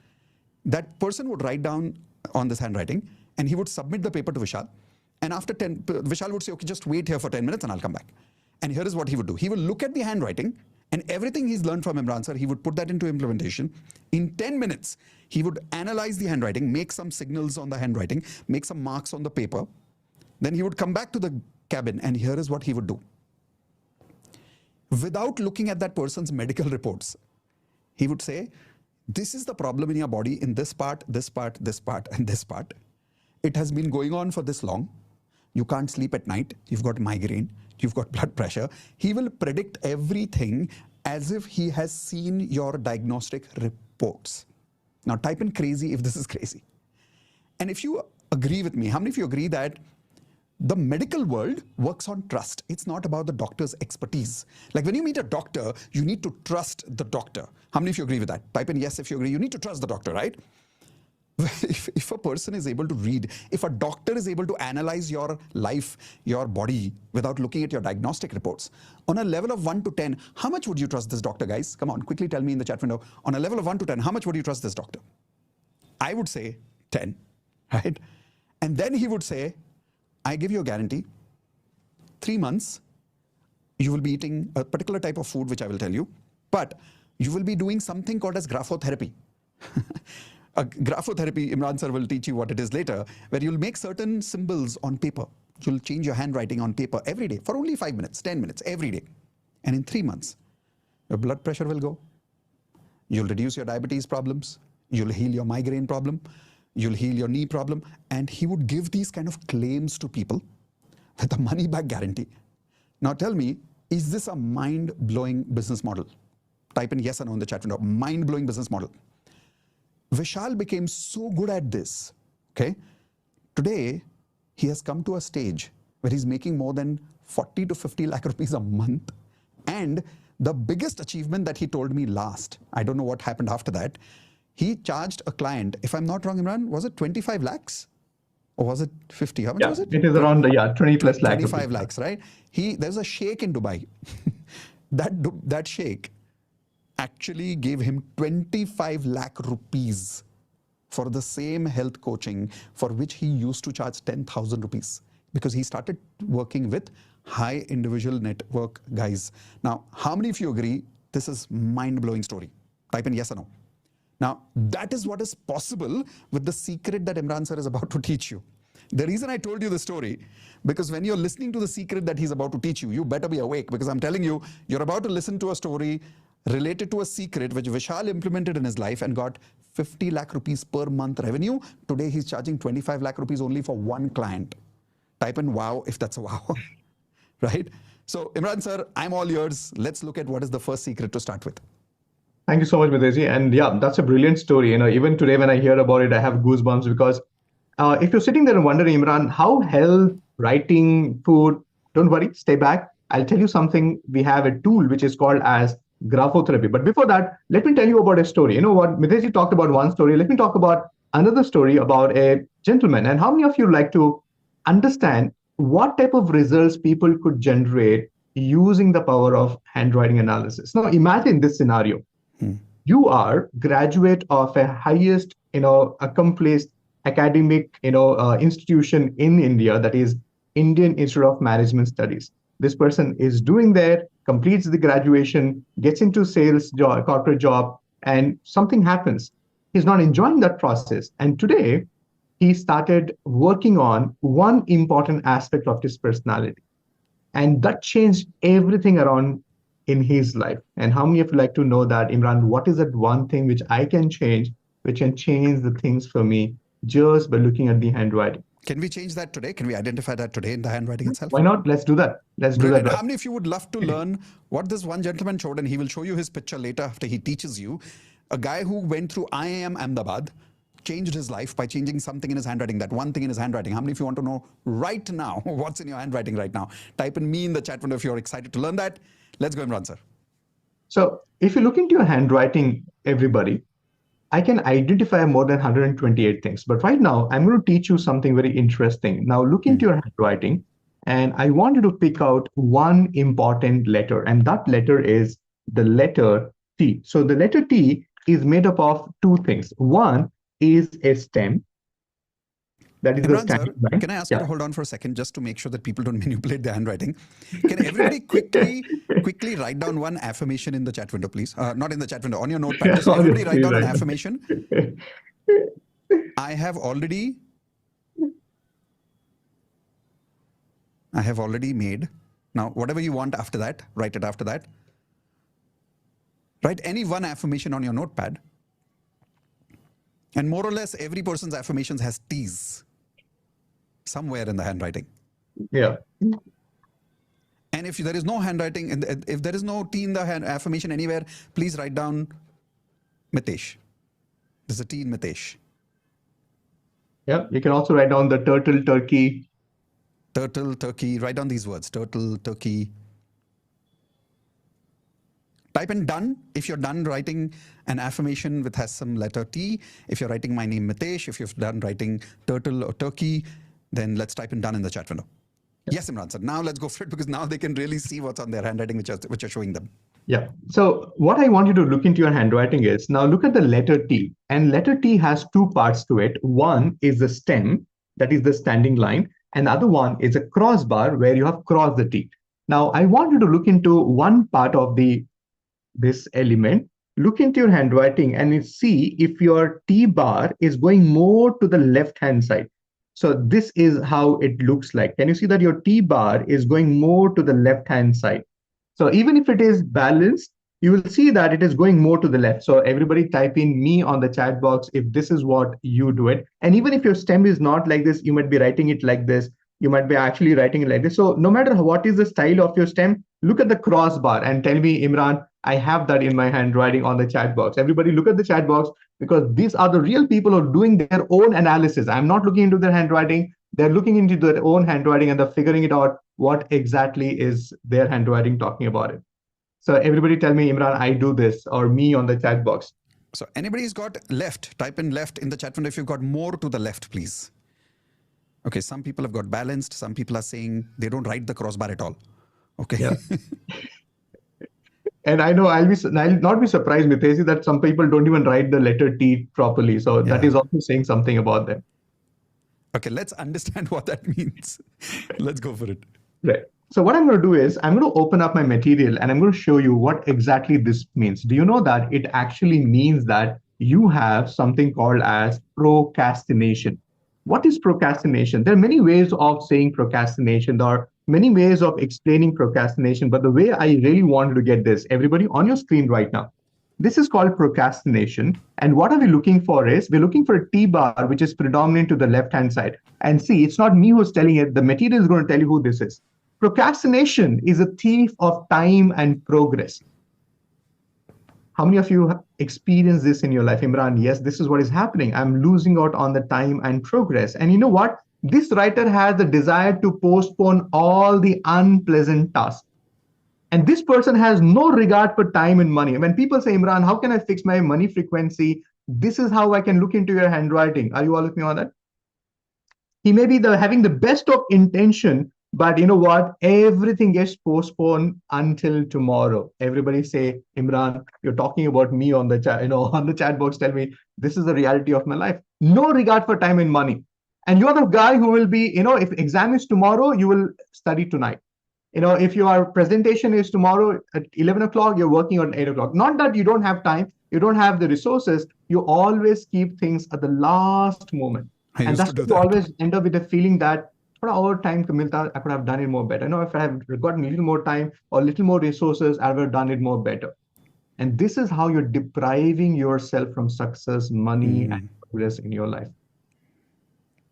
That person would write down on this handwriting, and he would submit the paper to Vishal. And after Vishal would say, okay, just wait here for 10 minutes and I'll come back. And here is what he would do. He would look at the handwriting, and everything he's learned from Imran sir, he would put that into implementation. In 10 minutes, he would analyze the handwriting, make some signals on the handwriting, make some marks on the paper. Then he would come back to the cabin, and here is what he would do. Without looking at that person's medical reports, he would say, this is the problem in your body in this part, this part, this part, and this part. It has been going on for this long. you can't sleep at night, you've got migraine, you've got blood pressure. He will predict everything as if he has seen your diagnostic reports. Now type in crazy if this is crazy. And if you agree with me, how many of you agree that the medical world works on trust? It's not about the doctor's expertise. Like when you meet a doctor, you need to trust the doctor. How many of you agree with that? Type in yes if you agree. You need to trust the doctor, right? If a person is able to read, if a doctor is able to analyze your life, your body, without looking at your diagnostic reports, on a level of 1 to 10, how much would you trust this doctor, guys? Come on, quickly tell me in the chat window. On a level of 1 to 10, how much would you trust this doctor? I would say 10, right? And then he would say, I give you a guarantee, 3 months, you will be eating a particular type of food, which I will tell you, but you will be doing something called as graphotherapy. Graphotherapy, Imran sir will teach you what it is later, where you'll make certain symbols on paper. You'll change your handwriting on paper every day for only 5 minutes, 10 minutes, every day. And in 3 months, your blood pressure will go. You'll reduce your diabetes problems. You'll heal your migraine problem. You'll heal your knee problem. And he would give these kind of claims to people with a money back guarantee. Now tell me, is this a mind-blowing business model? Type in yes or no in the chat window. Mind-blowing business model. Vishal became so good at this, okay? Today, he has come to a stage where he's making more than 40 to 50 lakh rupees a month. And the biggest achievement that he told me last, I don't know what happened after that, he charged a client, if I'm not wrong, Imran, was it 25 lakhs? Or was it 50? How much was it? It is around 20 plus lakhs. 25 lakhs, right? There's a sheikh in Dubai. that sheikh actually gave him 25 lakh rupees for the same health coaching for which he used to charge 10,000 rupees because he started working with high individual network guys. Now, how many of you agree this is mind-blowing story? Type in yes or no. Now, that is what is possible with the secret that Imran sir is about to teach you. The reason I told you the story, because when you're listening to the secret that he's about to teach you, you better be awake because I'm telling you, you're about to listen to a story related to a secret which Vishal implemented in his life and got 50 lakh rupees per month revenue. Today he's charging 25 lakh rupees only for one client. Type in wow if that's a wow, right? So Imran sir, I'm all yours. Let's look at what is the first secret to start with. Thank you so much, Mitesh. And yeah, that's a brilliant story. Even today when I hear about it, I have goosebumps because if you're sitting there and wondering, Imran, how health, writing, food, don't worry, stay back. I'll tell you something. We have a tool which is called as graphotherapy. But before that, let me tell you about a story. You know what? Mitesh talked about one story. Let me talk about another story about a gentleman. And how many of you like to understand what type of results people could generate using the power of handwriting analysis? Now, imagine this scenario. You are graduate of a highest, accomplished academic, institution in India, that is Indian Institute of Management Studies. This person is doing that, completes the graduation, gets into sales job, corporate job, and something happens. He's not enjoying that process. And today, he started working on one important aspect of his personality. And that changed everything around in his life. And how many of you like to know that, Imran, what is that one thing which I can change, which can change the things for me just by looking at the handwriting? Can we change that today? Can we identify that today in the handwriting itself? Why not? Let's do that. Let's do that. How many of you would love to learn what this one gentleman showed? And he will show you his picture later after he teaches you. A guy who went through IIM Ahmedabad, changed his life by changing something in his handwriting, that one thing in his handwriting. How many of you want to know right now what's in your handwriting right now? Type in me in the chat window if you're excited to learn that. Let's go, Imran sir. So if you look into your handwriting, everybody, I can identify more than 128 things. But right now, I'm going to teach you something very interesting. Now look into your handwriting, and I want you to pick out one important letter, and that letter is the letter T. So the letter T is made up of two things. One is a stem. That is Imran sir, can I ask you to hold on for a second just to make sure that people don't manipulate their handwriting? Can everybody quickly write down one affirmation in the chat window, please? Not in the chat window, on your notepad. Just everybody write down an affirmation. I have already made. Now, whatever you want after that, write it after that. Write any one affirmation on your notepad. And more or less, every person's affirmations has T's somewhere in the handwriting. Yeah. And if there is no handwriting, and if there is no T in the affirmation anywhere, please write down Mitesh. There's a T in Mitesh. Yeah. You can also write down the turtle, turkey. Turtle, turkey. Write down these words: turtle, turkey. Type in done if you're done writing an affirmation which has some letter T. If you're writing my name Mitesh, if you've done writing turtle or turkey, then let's type in done in the chat window. Yes, Imran sir. Now let's go for it, because now they can really see what's on their handwriting, which are showing them. Yeah. So what I want you to look into your handwriting is, now look at the letter T. And letter T has two parts to it. One is the stem, that is the standing line. And the other one is a crossbar where you have crossed the T. Now I want you to look into one part of this element. Look into your handwriting and you see if your T bar is going more to the left hand side. So this is how it looks like. Can you see that your T bar is going more to the left hand side? So even if it is balanced, you will see that it is going more to the left. So everybody type in me on the chat box if this is what you do it. And even if your stem is not like this, you might be writing it like this. You might be actually writing it like this. So no matter what is the style of your stem, look at the crossbar and tell me, Imran, I have that in my handwriting on the chat box. Everybody look at the chat box, because these are the real people who are doing their own analysis. I'm not looking into their handwriting. They're looking into their own handwriting and they're figuring it out what exactly is their handwriting talking about it. So everybody tell me, Imran, I do this, or me on the chat box. So anybody's got left, type in left in the chat window if you've got more to the left, please. Okay, some people have got balanced. Some people are saying they don't write the crossbar at all. Okay. Yeah. And I know I'll not be surprised, Mitesh, that some people don't even write the letter T properly. So that is also saying something about them. Okay, let's understand what that means. Let's go for it. Right. So what I'm going to do is I'm going to open up my material and I'm going to show you what exactly this means. Do you know that it actually means that you have something called as procrastination? What is procrastination? There are many ways of saying procrastination. There are many ways of explaining procrastination, but the way I really wanted to get this, everybody on your screen right now, this is called procrastination. And what are we looking for is, we're looking for a T bar, which is predominant to the left-hand side. And see, it's not me who's telling it. The material is going to tell you who this is. Procrastination is a thief of time and progress. How many of you have experienced this in your life, Imran? Yes, this is what is happening. I'm losing out on the time and progress. And you know what? This writer has the desire to postpone all the unpleasant tasks. And this person has no regard for time and money. When people say, Imran, how can I fix my money frequency? This is how I can look into your handwriting. Are you all looking on that? He may be having the best of intention, but you know what? Everything gets postponed until tomorrow. Everybody say, Imran, you're talking about me on the chat, on the chat box. Tell me, this is the reality of my life. No regard for time and money. And you're the guy who will be, if exam is tomorrow, you will study tonight. If your presentation is tomorrow at 11 o'clock, you're working on 8 o'clock. Not that you don't have time, you don't have the resources. You always keep things at the last moment. And that's why you always end up with the feeling that our time I could have done it more better. If I have gotten a little more time or a little more resources, I would have done it more better. And this is how you're depriving yourself from success, money, and progress in your life.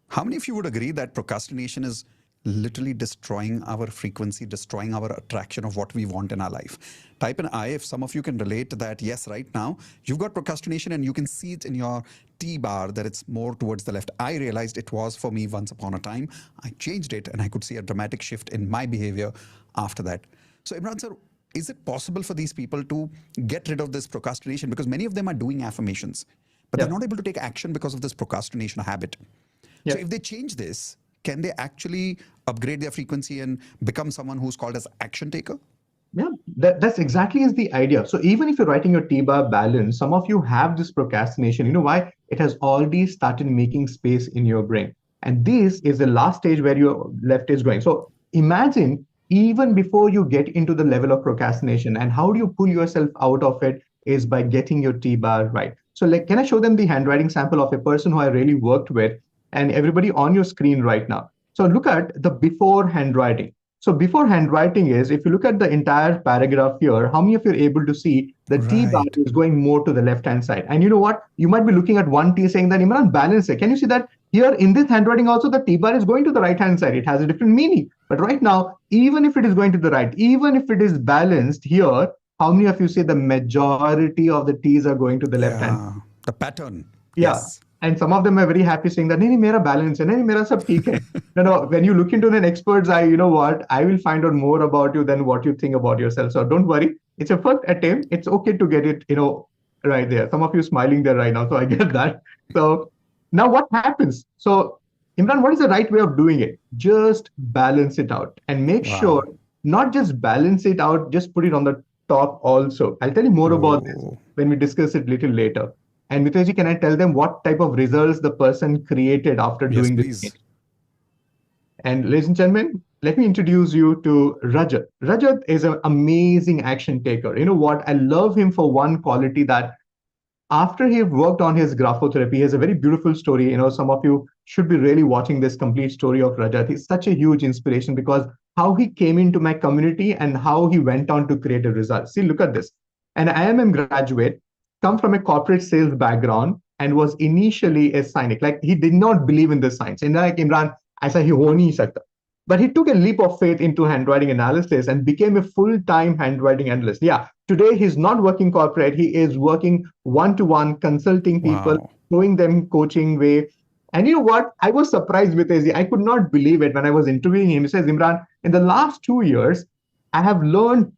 How many of you would agree that procrastination is literally destroying our frequency, destroying our attraction of what we want in our life? Type an I if some of you can relate to that. Yes, right now you've got procrastination and you can see it in your T bar that it's more towards the left. I realized it was for me once upon a time. I changed it and I could see a dramatic shift in my behavior after that. So Imran sir, is it possible for these people to get rid of this procrastination? Because many of them are doing affirmations, but they're not able to take action because of this procrastination habit. So if they change this, can they actually upgrade their frequency and become someone who's called as action taker? Yeah, that's exactly is the idea. So even if you're writing your T-bar balance, some of you have this procrastination. You know why? It has already started making space in your brain. And this is the last stage where your left is going. So imagine even before you get into the level of procrastination, and how do you pull yourself out of it is by getting your T-bar right. So can I show them the handwriting sample of a person who I really worked with? And everybody on your screen right now. So look at the before handwriting. So before handwriting is, if you look at the entire paragraph here, how many of you are able to see the T bar Right. is going more to the left-hand side? And you know what? You might be looking at one T saying that, Imran, balance it. Can you see that here in this handwriting also, the T bar is going to the right-hand side. It has a different meaning. But right now, even if it is going to the right, even if it is balanced here, how many of you say the majority of the T's are going to the left-hand? Yeah. The pattern. Yeah. Yes. And some of them are very happy saying that, नहीं नहीं मेरा balance है, नहीं नहीं मेरा सब ठीक है. When you look into an expert's eye, you know what? I will find out more about you than what you think about yourself. So don't worry. It's a first attempt. It's okay to get it, right there. Some of you smiling there right now, so I get that. So now what happens? So Imran, what is the right way of doing it? Just balance it out and make Wow. sure not just balance it out, just put it on the top also. I'll tell you more about this Oh. when we discuss it little later. And Mitesh, can I tell them what type of results the person created after Yes, doing please. this? And ladies and gentlemen, let me introduce you to Rajat. Rajat is an amazing action taker. You know what? I love him for one quality that after he worked on his graphotherapy, he has a very beautiful story. Some of you should be really watching this complete story of Rajat. He's such a huge inspiration because how he came into my community and how he went on to create a result. See, look at this. An IMM graduate, come from a corporate sales background and was initially a cynic. Like he did not believe in the science. And like Imran, aisa hi ho nahi sakta. But he took a leap of faith into handwriting analysis and became a full-time handwriting analyst. Yeah, today he's not working corporate. He is working one-to-one, consulting people, Wow. showing them coaching way. And you know what? I was surprised with Izzy. I could not believe it when I was interviewing him. He says, Imran, in the last 2 years, I have learned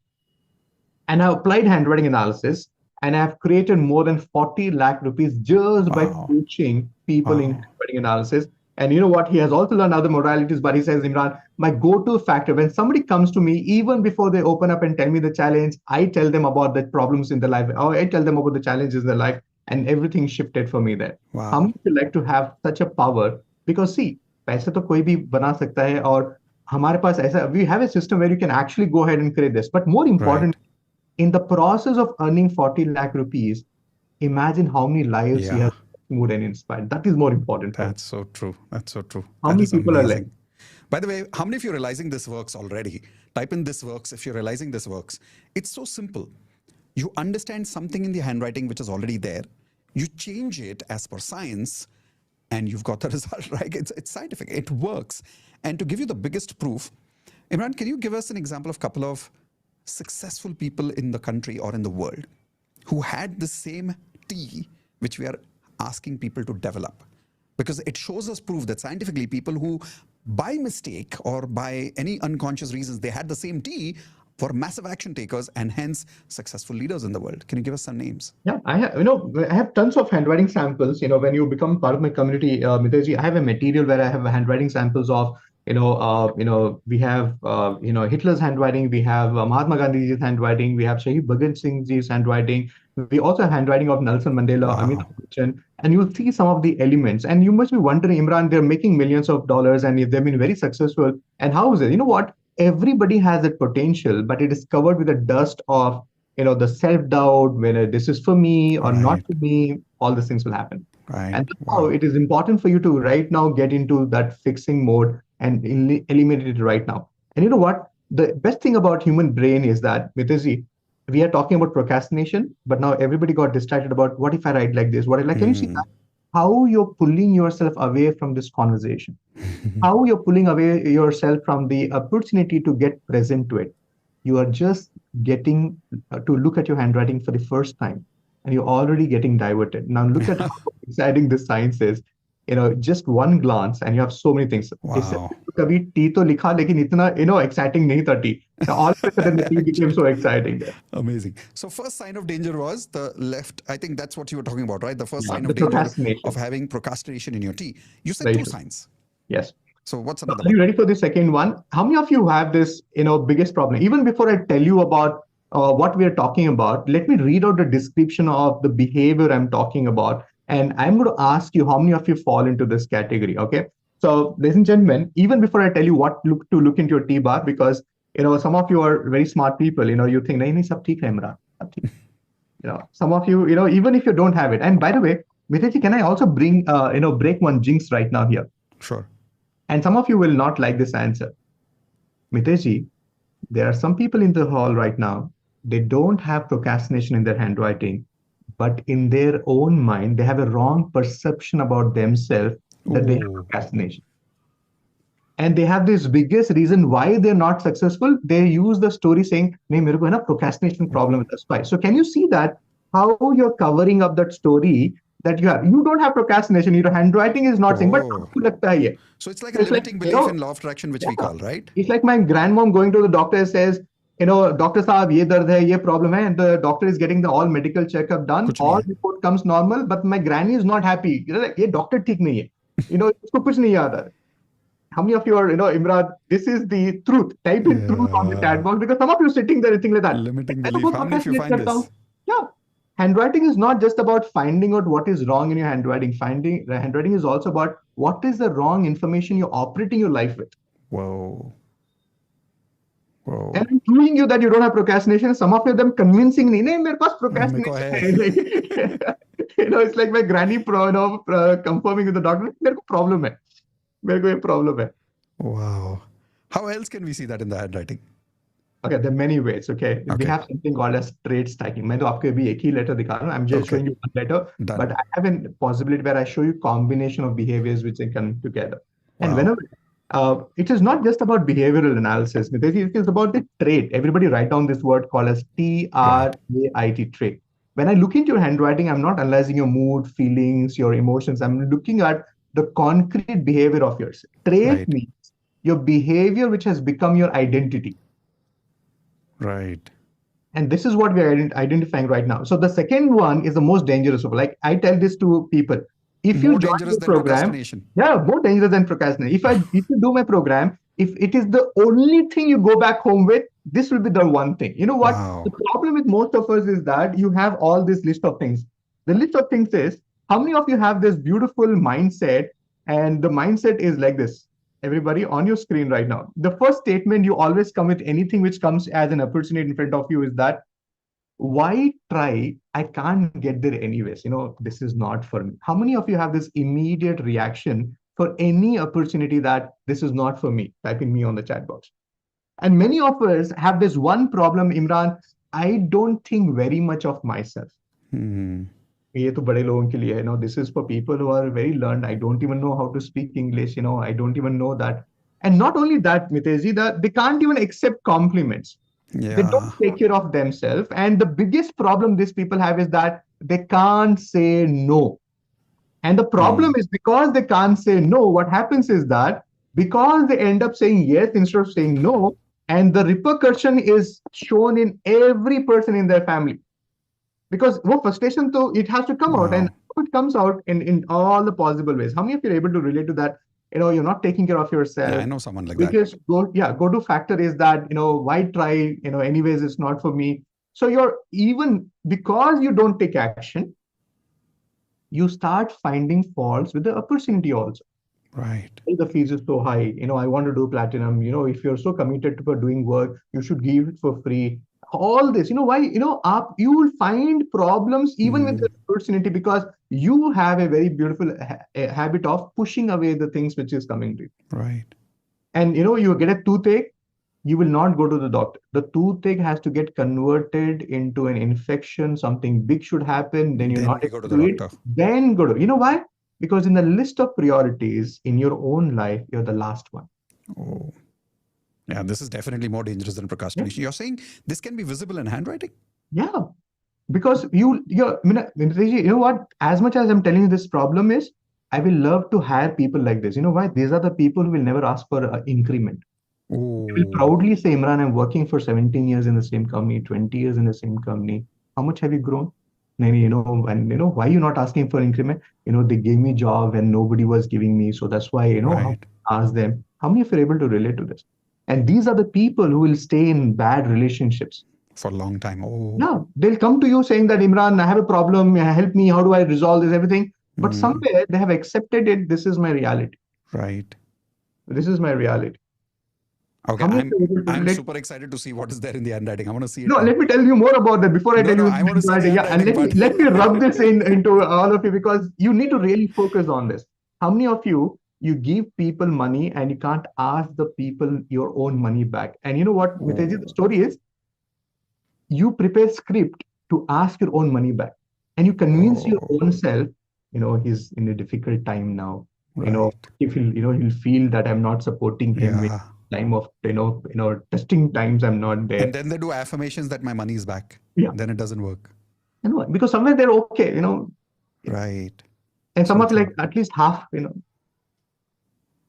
and I applied handwriting analysis and I have created more than 40 lakh rupees just by Wow. coaching people in Wow. handwriting analysis. And you know what? He has also learned other modalities, but he says, Imran, my go-to factor, when somebody comes to me, even before they open up and tell me the challenge, I tell them about the problems in their life, or I tell them about the challenges in their life, and everything shifted for me there. Wow. How many would like to have such a power? Because see, पैसे तो कोई भी बना सकता है और हमारे पास ऐसा, we have a system where you can actually go ahead and create this. But more important, in the process of earning 40 lakh rupees, imagine how many lives he Yeah. has moved and inspired. That is more important. for me. That's so true. That's so true. How That many is people are amazing. By the way, how many of you are realizing this works already? Type in this works if you're realizing this works. It's so simple. You understand something in the handwriting which is already there. You change it as per science and you've got the result, right? It's scientific. It works. And to give you the biggest proof, Imran, can you give us an example of a couple of successful people in the country or in the world who had the same T which we are asking people to develop? Because it shows us proof that scientifically people who by mistake or by any unconscious reasons they had the same T were massive action takers and hence successful leaders in the world. Can you give us some names? Yeah, I have tons of handwriting samples. When you become part of my community, Mitesh, I have a material where I have handwriting samples of, we have, Hitler's handwriting, we have Mahatma Gandhi's handwriting, we have Shahid Bhagat Singh's handwriting. We also have handwriting of Nelson Mandela, Wow. Amitabh Bachchan, and you'll see some of the elements. And you must be wondering, Imran, they're making millions of dollars and they've been very successful. And how is it? You know what? Everybody has that potential, but it is covered with the dust of, the self-doubt, whether this is for me or not Right. for me, all these things will happen. Right. And that's how it is important for you to right now get into that fixing mode and eliminate it right now. And you know what? The best thing about human brain is that, Mitesh, we are talking about procrastination, but now everybody got distracted about what if I write like this? What if, like, can you see that? How you're pulling yourself away from this conversation? How you're pulling away yourself from the opportunity to get present to it? You are just getting to look at your handwriting for the first time and you're already getting diverted. Now look at how exciting this science is. Just one glance and you have so many things. Wow. कभी T तो लिखा लेकिन इतना exciting नहीं था T. All of a sudden the tea became so exciting. Amazing. So first sign of danger was the left. I think that's what you were talking about, right? The first Yeah, sign the of danger procrastination. of having procrastination in your T. You said Very two true. signs. Yes. So what's So another are you one? ready for the second one? How many of you have this, biggest problem? Even before I tell you about what we are talking about, let me read out the description of the behavior I'm talking about. And I'm going to ask you how many of you fall into this category, okay? So, ladies and gentlemen, even before I tell you what to look into your T-bar, because, some of you are very smart people, you think, nahi, nahi, sab theek hai, Imran. Sab theek. Some of you, even if you don't have it. And by the way, Mitesh, can I also break one jinx right now here? Sure. And some of you will not like this answer. Mitesh, there are some people in the hall right now, they don't have procrastination in their handwriting, but in their own mind, they have a wrong perception about themselves that they have Oh, procrastination. And they have this biggest reason why they're not successful. They use the story saying, "नहीं मेरे को है ना procrastination problem, that's why." So can you see that how you're covering up that story that you have? You don't have procrastination. Your handwriting is not saying, but oh. आपको लगता है ये. So it's like So a it's like, limiting you belief know, in law of attraction, which we yeah. call, right? It's like my grandmom going to the doctor says, doctor साहब ये दर्द है, ये problem है, and the doctor is getting the all medical checkup done, कुछ नहीं all है. report comes normal, but my granny is not happy. Like, ये doctor ठीक नहीं है. उसको कुछ नहीं याद है. How many of you are, Imran, this is the truth. Type in truth on the chat Yeah. box because some of you are sitting there and think like that. Limiting मैं तो belief. बहुत How many of you procrastinate find करता हूँ. this? Yeah. Handwriting is not just about finding out what is wrong in your handwriting. Handwriting is also about what is the wrong information you're operating your life with. Whoa. Whoa. And I'm proving you that you don't have procrastination. Some of them convincing me, "नहीं मेरे पास मेरे को procrastination है." है." Like, it's like my granny confirming with the doctor, मेरे को problem है. मेरे को ये problem है. Wow. How else can we see that in the handwriting? Okay, there are many ways. Okay, we Okay. have something called as trait stacking. मैं तो आपको अभी एक ही letter दिखा रहा हूँ. I'm just Okay. showing you one letter, Done. but I have a possibility where I show you combination of behaviors which they come together. And Wow. whenever it is not just about behavioral analysis. It is about the trait. Everybody write down this word called as TRAIT, trait. When I look into your handwriting, I'm not analyzing your mood, feelings, your emotions. I'm looking at the concrete behavior of yours. Trait Right. means your behavior which has become your identity. Right. And this is what we are identifying right now. So the second one is the most dangerous. Like I tell this to people, if you More join dangerous the than program, procrastination. yeah, more dangerous than procrastination. If you do my program, if it is the only thing you go back home with, this will be the one thing. You know what? Wow. The problem with most of us is that you have all this list of things. The list of things is, how many of you have this beautiful mindset? And the mindset is like this. Everybody on your screen right now. The first statement you always come with anything which comes as an opportunity in front of you is that, why try? I can't get there anyways. This is not for me. How many of you have this immediate reaction for any opportunity that this is not for me? Type in me on the chat box. And many of us have this one problem, Imran. I don't think very much of myself. Hmm. ये तो बड़े लोगों के लिए है. This is for people who are very learned. I don't even know how to speak English. I don't even know that. And not only that, Mitesh, that they can't even accept compliments. Yeah. They don't take care of themselves. And the biggest problem these people have is that they can't say no. And the problem is because they can't say no, what happens is that because they end up saying yes instead of saying no, and the repercussion is shown in every person in their family. Because frustration, though, it has to come out, and it comes out in all the possible ways. How many of you are able to relate to that? You're not taking care of yourself. Yeah, I know someone like that. Because go to factor is that, why try? Anyways, it's not for me. So you're even because you don't take action, you start finding faults with the opportunity also. Right. The fees is so high. I want to do platinum. If you're so committed to doing work, you should give it for free. All this, why? You will find problems even with the opportunity because you have a very beautiful habit of pushing away the things which is coming to you. Right. And you get a toothache, you will not go to the doctor. The toothache has to get converted into an infection. Something big should happen. Then you're not we go to able the to do it. doctor. Then go to. Why? Because in the list of priorities in your own life, you're the last one. Oh. Yeah, this is definitely more dangerous than procrastination. You're saying this can be visible in handwriting? Yeah. Because you know what? As much as I'm telling you this problem is, I will love to hire people like this. You know why? These are the people who will never ask for an increment. Oh. They will proudly say, Imran, I'm working for 17 years in the same company, 20 years in the same company. How much have you grown? And why you're not asking for increment? They gave me job when nobody was giving me. So that's why, Right. ask them. How many of you are able to relate to this? And these are the people who will stay in bad relationships. For a long time. Oh. Yeah, they'll come to you saying that, Imran, I have a problem. Help me. How do I resolve this? Everything. But somewhere they have accepted it. This is my reality. Right. This is my reality. Okay, How many of you are able to I'm relate? super excited to see what is there in the handwriting. I want to see it. No, now. let me tell you more about that before I No, tell no, you. I want to see the Yeah, and handwriting let me rub this into all of you because you need to really focus on this. How many of you you give people money and you can't ask the people your own money back. And you know what, Mitesh, the story is, you prepare script to ask your own money back, and you convince your own self, he's in a difficult time now. Right. If he'll feel that I'm not supporting him in Yeah. time of testing times, I'm not And there. then they do affirmations that my money is back. Yeah. Then it doesn't work. Because somewhere they're okay, Right. and So some of true. like at least half,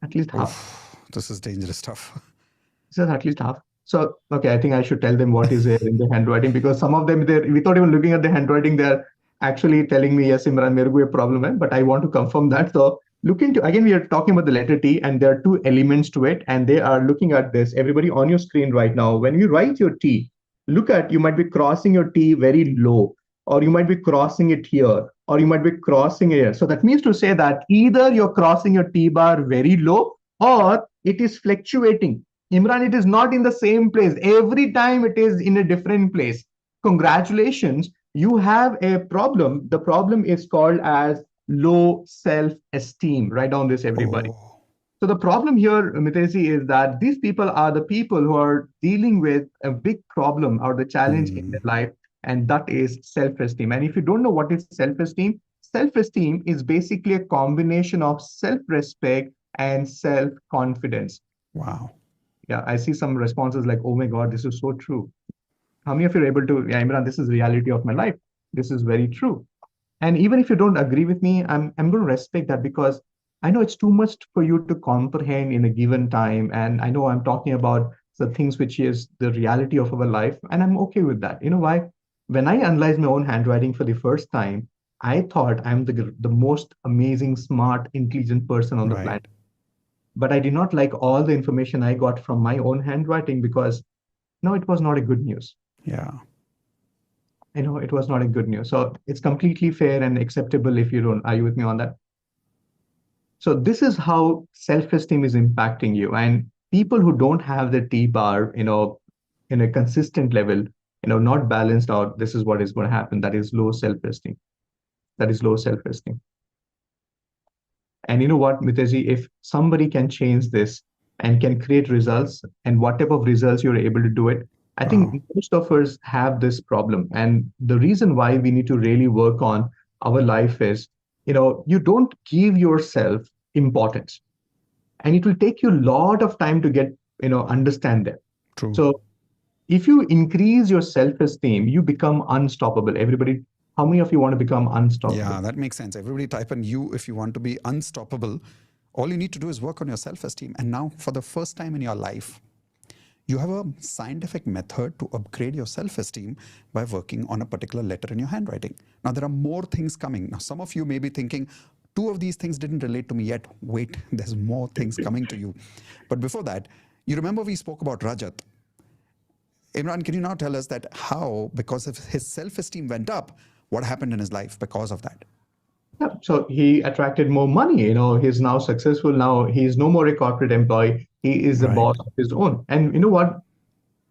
at least half. Oof, this is dangerous stuff. Says at least half. So, okay, I think I should tell them what is there in the handwriting, because some of them, they're without even looking at the handwriting, they're actually telling me, yes, Imran, mere ko a problem hai, but I want to confirm that. So, look into, again, we are talking about the letter T, and there are two elements to it, and they are looking at this. Everybody on your screen right now, when you write your T, look at, you might be crossing your T very low, or you might be crossing it here, or you might be crossing it here. So, that means to say that either you're crossing your T bar very low, or it is fluctuating. Imran, it is not in the same place. Every time it is in a different place. Congratulations, you have a problem. The problem is called as low self-esteem. Write down this, everybody. Oh. So the problem here, Mitesi, is that these people are the people who are dealing with a big problem or the challenge in their life, and that is self-esteem. And if you don't know what is self-esteem is basically a combination of self-respect and self-confidence. Wow. Yeah, I see some responses like, oh my God, this is so true. How many of you are able to, yeah, Imran, this is reality of my life. This is very true. And even if you don't agree with me, I'm going to respect that, because I know it's too much for you to comprehend in a given time. And I know I'm talking about the things which is the reality of our life, and I'm okay with that. You know why? When I analyzed my own handwriting for the first time, I thought I'm the most amazing, smart, intelligent person on the Right. planet. But I did not like all the information I got from my own handwriting, because no, it was not a good news. Yeah. It was not a good news. So it's completely fair and acceptable if you don't. Are you with me on that? So this is how self-esteem is impacting you. And people who don't have the T bar, in a consistent level, not balanced out, this is what is going to happen. That is low self-esteem. That is low self-esteem. And you know what, Mitesh, if somebody can change this and can create results, and whatever results you're able to do it, I think most of us have this problem. And the reason why we need to really work on our life is, you don't give yourself importance. And it will take you a lot of time to get, understand that. True. So if you increase your self-esteem, you become unstoppable. Everybody, how many of you want to become unstoppable? Yeah, that makes sense. Everybody type in you if you want to be unstoppable. All you need to do is work on your self-esteem. And now, for the first time in your life, you have a scientific method to upgrade your self-esteem by working on a particular letter in your handwriting. Now, there are more things coming. Now, some of you may be thinking, two of these things didn't relate to me yet. Wait, there's more things coming to you. But before that, you remember we spoke about Rajat. Imran, can you now tell us that how, because of his self-esteem went up, what happened in his life because of that? Yeah, so he attracted more money. He's now successful. Now he's no more a corporate employee. He is the boss of his own. And you know what?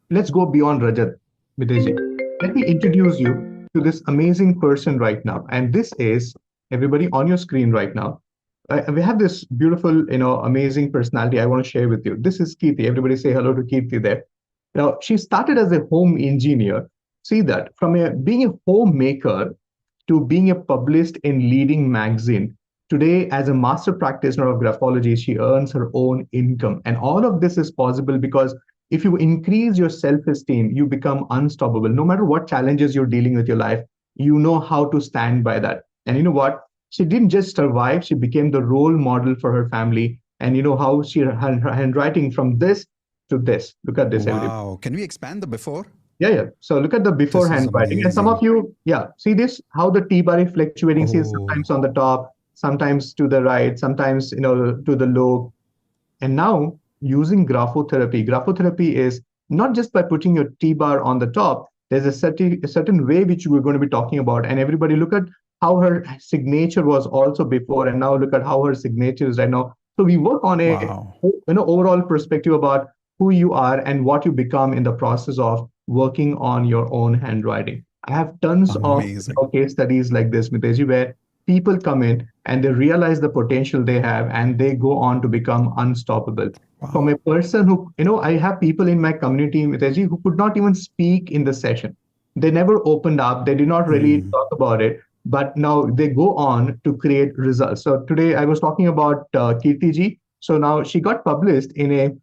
Let's go beyond Rajat, Mitesh. Let me introduce you to this amazing person right now. And this is everybody on your screen right now. We have this beautiful, amazing personality I want to share with you. This is Kirti. Everybody say hello to Kirti there. Now, she started as a home engineer. See that, from being a homemaker to being a published in leading magazine. Today, as a master practitioner of graphology, she earns her own income. And all of this is possible because if you increase your self-esteem, you become unstoppable. No matter what challenges you're dealing with your life, you know how to stand by that. And you know what? She didn't just survive, she became the role model for her family. And you know how her handwriting from this to this. Look at this. Wow. Can we expand the before? Yeah. So look at the before handwriting. And some of you, see this, how the T bar is fluctuating. See, sometimes on the top, sometimes to the right, sometimes, to the low. And now using graphotherapy. Graphotherapy is not just by putting your T bar on the top. There's a certain way which we're going to be talking about. And everybody look at how her signature was also before, and now look at how her signature is right now. So we work on a overall perspective about who you are and what you become in the process of working on your own handwriting. I have tons of case studies like this, Mitesh, where people come in and they realize the potential they have and they go on to become unstoppable. From a person who, I have people in my community, Mitesh, who could not even speak in the session. They never opened up, they did not really talk about it, but now they go on to create results. So today I was talking about Kirti ji. So now she got published in a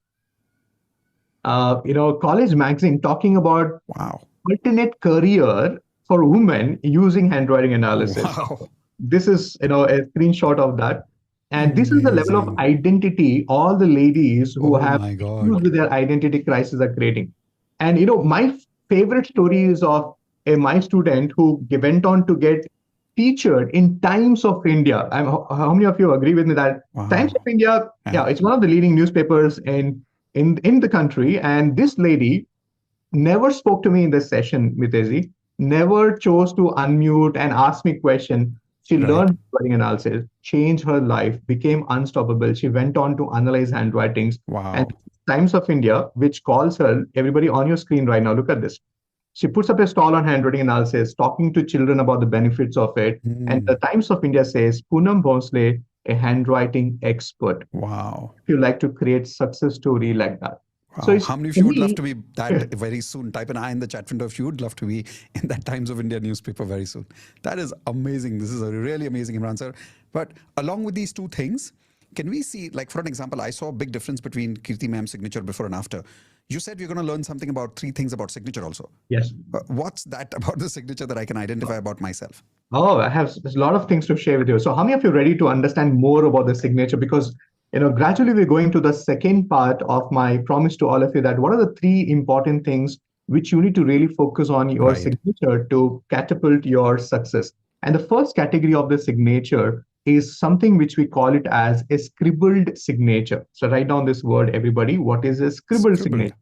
college magazine talking about Wow. alternate career for women using handwriting analysis. Wow. This is a screenshot of that, and this is the level of Amazing. identity all the ladies who Oh have my issues God. with their identity crisis are creating. And my favorite story is of my student who went on to get featured in Times of India. How many of you agree with me that Times of Wow. India, Yeah. yeah, it's one of the leading newspapers in the country. And this lady never spoke to me in this session, Mitezi, never chose to unmute and ask me question. She Right. learned writing analysis, changed her life, became unstoppable. She went on to analyze handwritings. And Wow. Times of India, which calls her, everybody on your screen right now, look at this. She puts up a stall on handwriting analysis, talking to children about the benefits of it. And the Times of India says, Poonam Bhonsle, a handwriting expert. Wow. If you like to create success story like that. So Wow. it's How many of for you would love me, to be that very soon? Type an I in the chat window if you would love to be in that Times of India newspaper very soon. That is amazing. This is a really amazing, Imran sir. But along with these two things, can we see, like for an example, I saw a big difference between Kirti ma'am's signature before and after. You said we're going to learn something about 3 things about signature also. yes. What's that about the signature that I can identify about myself? Oh, I have a lot of things to share with you. So, how many of you are ready to understand more about the signature? Because gradually we're going to the second part of my promise to all of you that what are the 3 important things which you need to really focus on your Right. signature to catapult your success. And the first category of the signature is something which we call it as a scribbled signature. So, write down this word, everybody. What is a scribbled Scribbled. signature?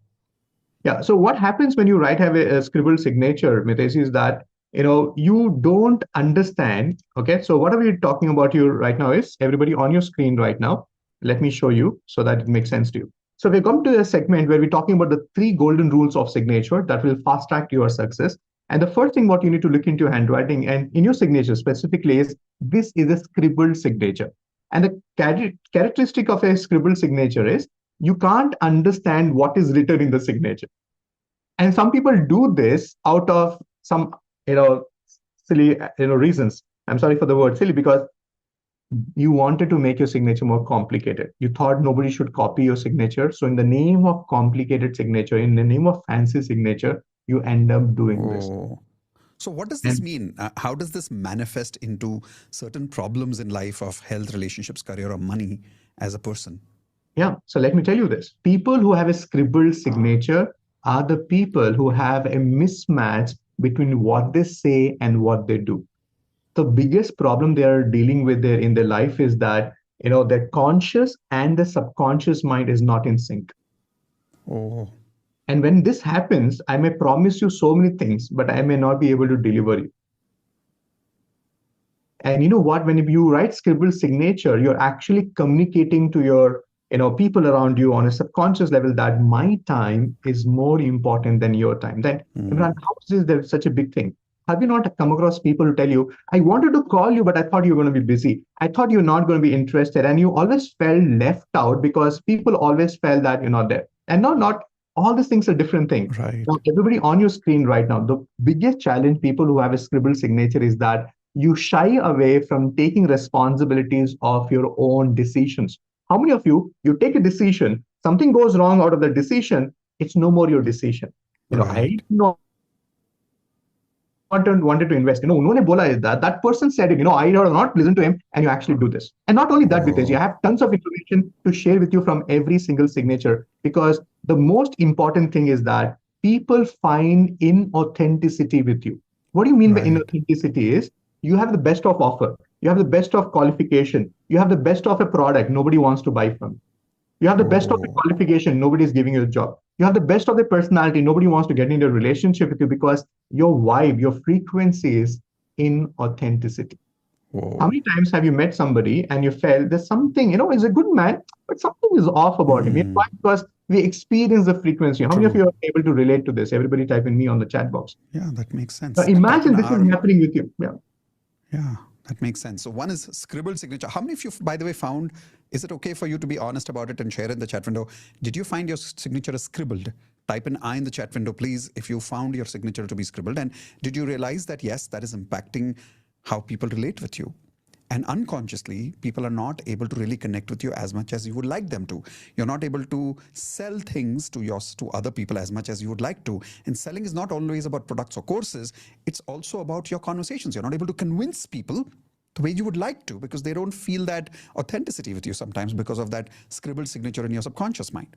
Yeah. So what happens when you have a scribbled signature, Mitesh, is that you don't understand. Okay. So what are we talking about here right now is everybody on your screen right now. Let me show you so that it makes sense to you. So we come to a segment where we're talking about the 3 golden rules of signature that will fast track your success. And the first thing what you need to look into handwriting and in your signature specifically is this is a scribbled signature. And the characteristic of a scribbled signature is you can't understand what is written in the signature. And some people do this out of some, silly, reasons. I'm sorry for the word silly because you wanted to make your signature more complicated. You thought nobody should copy your signature. So in the name of complicated signature, in the name of fancy signature, you end up doing this. Oh. So what does this mean? How does this manifest into certain problems in life of health, relationships, career, or money as a person? Yeah. So let me tell you this. People who have a scribbled signature are the people who have a mismatch between what they say and what they do. The biggest problem they are dealing with in their life is that, their conscious and the subconscious mind is not in sync. Oh. And when this happens, I may promise you so many things, but I may not be able to deliver you. And you know what? When you write scribbled signature, you're actually communicating to your people around you on a subconscious level that my time is more important than your time. Then, Imran, how is there such a big thing? Have you not come across people who tell you, I wanted to call you, but I thought you were going to be busy. I thought you're not going to be interested. And you always felt left out because people always felt that you're not there. And no, not all these things are different things. Right. Now, everybody on your screen right now, the biggest challenge people who have a scribbled signature is that you shy away from taking responsibilities of your own decisions. How many of you take a decision, something goes wrong out of the decision, it's no more your decision. Right. I know wanted to invest. उन्होंने बोला is that person said it. I have not listened to him, and you actually do this. And not only that, Mitesh, I have tons of information to share with you from every single signature because the most important thing is that people find inauthenticity with you. What do you mean by inauthenticity? Is you have the best of offer, you have the best of qualification, you have the best of a product nobody wants to buy from. You have the best of the qualification, nobody is giving you a job. You have the best of the personality, nobody wants to get into a relationship with you because your vibe, your frequency is in authenticity. How many times have you met somebody and you felt there's something, he's a good man, but something is off about him? Why? Because we experience the frequency. How many of you are able to relate to this? Everybody type in me on the chat box. Yeah, that makes sense. Now imagine this is happening with you. Yeah. Yeah, That makes sense. So one is scribbled signature. How many of you, by the way, found, is it okay for you to be honest about it and share in the chat window? Did you find your signature is scribbled? Type an I in the chat window, please, if you found your signature to be scribbled. And did you realize that, yes, that is impacting how people relate with you? And unconsciously, people are not able to really connect with you as much as you would like them to. You're not able to sell things to other people as much as you would like to. And selling is not always about products or courses. It's also about your conversations. You're not able to convince people the way you would like to because they don't feel that authenticity with you sometimes because of that scribbled signature in your subconscious mind.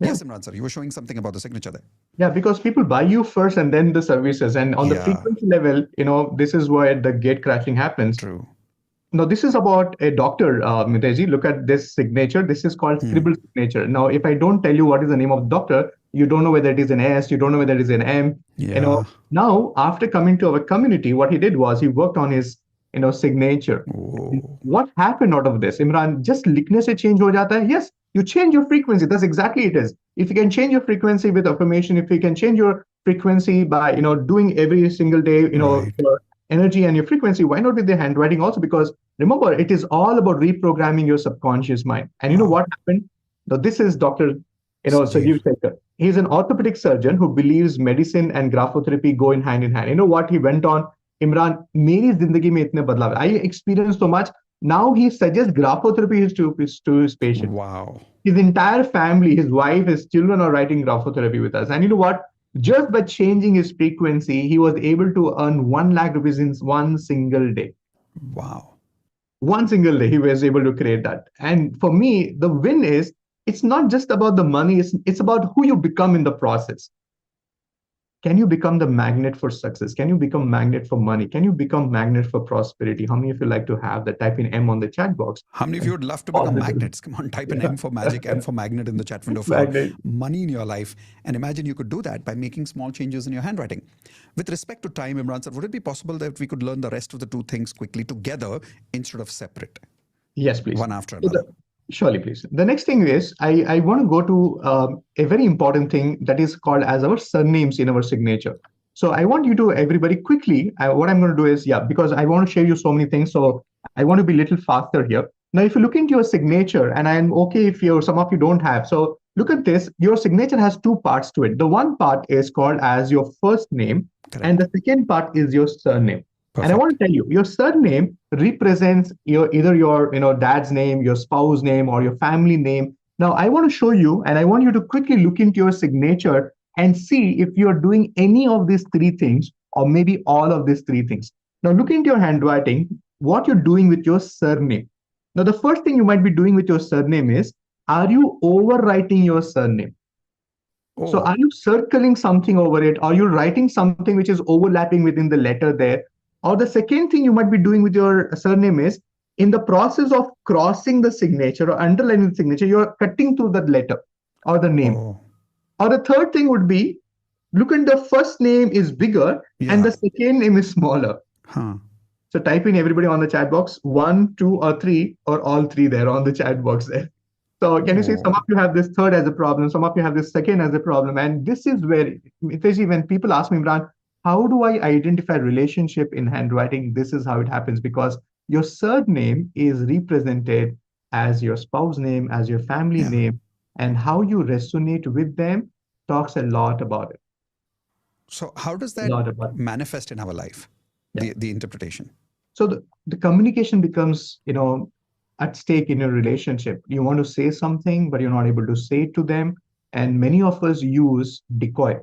Yeah. Yes, Imran sir, you were showing something about the signature there. Yeah, because people buy you first and then the services. And on the Yeah. frequency level, this is where the gate crashing happens. True. Now, this is about a doctor, Mitesh. Look at this signature. This is called scribbled signature. Now, if I don't tell you what is the name of the doctor, you don't know whether it is an S, you don't know whether it is an M. Yeah. Now, after coming to our community, what he did was he worked on his, signature. Whoa. What happened out of this, Imran? Just likhne se change ho jata hai? Yes, you change your frequency. That's exactly it is. If you can change your frequency with affirmation, if you can change your frequency by, doing every single day, Right. your energy and your frequency, why not with the handwriting also? Because remember, it is all about reprogramming your subconscious mind. And you know what happened? Now, this is Dr. Sajeev Shekhar. He's an orthopedic surgeon who believes medicine and graphotherapy go in hand in hand. You know what he went on? Imran, मेरी जिंदगी में इतने बदलाव. I experienced so much. Now he suggests graphotherapy to his patient. Wow. His entire family, his wife, his children are writing graphotherapy with us. And you know what? Just by changing his frequency, he was able to earn 1 lakh rupees in one single day. Wow. One single day, he was able to create that. And for me, the win is, it's not just about the money, it's about who you become in the process. Can you become the magnet for success? Can you become magnet for money? Can you become magnet for prosperity? How many of you like to have that? Type in M on the chat box. How many of you would love to become magnets? Come on, type in M for magic, M for magnet in the chat window for money in your life. And imagine you could do that by making small changes in your handwriting. With respect to time, Imran sir, would it be possible that we could learn the rest of the two things quickly together instead of separate? Yes, please. One after another. Surely, please. The next thing is, I want to go to a very important thing that is called as our surnames in our signature. So I want you to, everybody quickly, what I'm going to do is, because I want to share you so many things. So I want to be a little faster here. Now, if you look into your signature, and I'm okay if some of you don't have. So look at this. Your signature has two parts to it. The one part is called as your first name. Correct. And the second part is your surname. Perfect. And I want to tell you, your surname represents either your dad's name, your spouse name, or your family name. Now, I want to show you, and I want you to quickly look into your signature and see if you're doing any of these three things, or maybe all of these three things. Now, look into your handwriting, what you're doing with your surname. Now, the first thing you might be doing with your surname is, are you overwriting your surname? Oh. So are you circling something over it? Are you writing something which is overlapping within the letter there? Or the second thing you might be doing with your surname is, in the process of crossing the signature or underlining the signature, you're cutting through that letter or the name. Oh. Or the third thing would be, look at the first name is bigger and the second name is smaller. Huh. So type in, everybody on the chat box, 1, 2, or 3, or all three there on the chat box there. So can you see some of you have this third as a problem, some of you have this second as a problem. And this is where, Mitesh, when people ask me, Imran, how do I identify relationship in handwriting? This is how it happens, because your surname is represented as your spouse name, as your family name, and how you resonate with them talks a lot about it. So how does that manifest in our life, the interpretation? So the communication becomes, at stake in your relationship. You want to say something, but you're not able to say it to them. And many of us use decoy.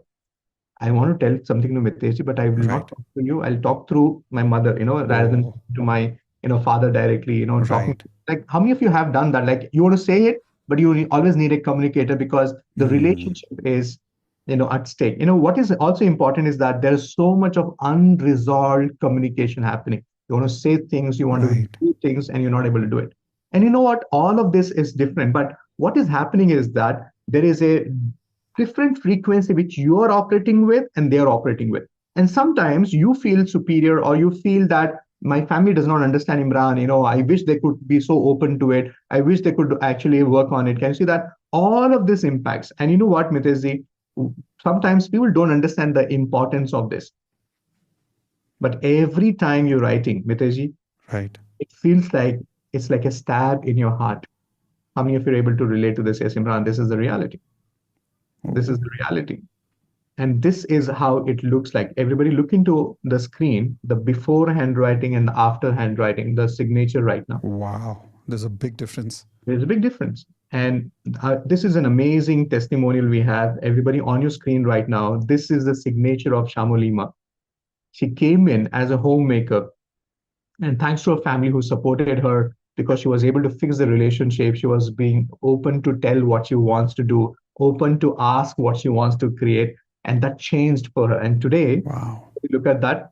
I want to tell something to Mitesh, but I will not talk to you. I'll talk through my mother, rather than to my, father directly, talking. Like, how many of you have done that? Like, you want to say it, but you always need a communicator because the relationship is, at stake. What is also important is that there's so much of unresolved communication happening. You want to say things, you want to do things, and you're not able to do it. And you know what? All of this is different. But what is happening is that there is a different frequency which you are operating with and they're operating with. And sometimes you feel superior, or you feel that my family does not understand Imran. I wish they could be so open to it. I wish they could actually work on it. Can you see that? All of this impacts. And you know what, Miteshji? Sometimes people don't understand the importance of this. But every time you're writing, Miteshji, Right. It feels like it's like a stab in your heart. How many of you are able to relate to this? Yes, Imran, this is the reality. This is the reality. And this is how it looks like. Everybody look into the screen, the before handwriting and the after handwriting, the signature right now. Wow. There's a big difference. There's a big difference. And this is an amazing testimonial we have. Everybody on your screen right now, this is the signature of Shamolima. She came in as a homemaker, and thanks to her family who supported her because she was able to fix the relationship. She was being open to tell what she wants to do, open to ask what she wants to create. And that changed for her. And today, Wow. look at that.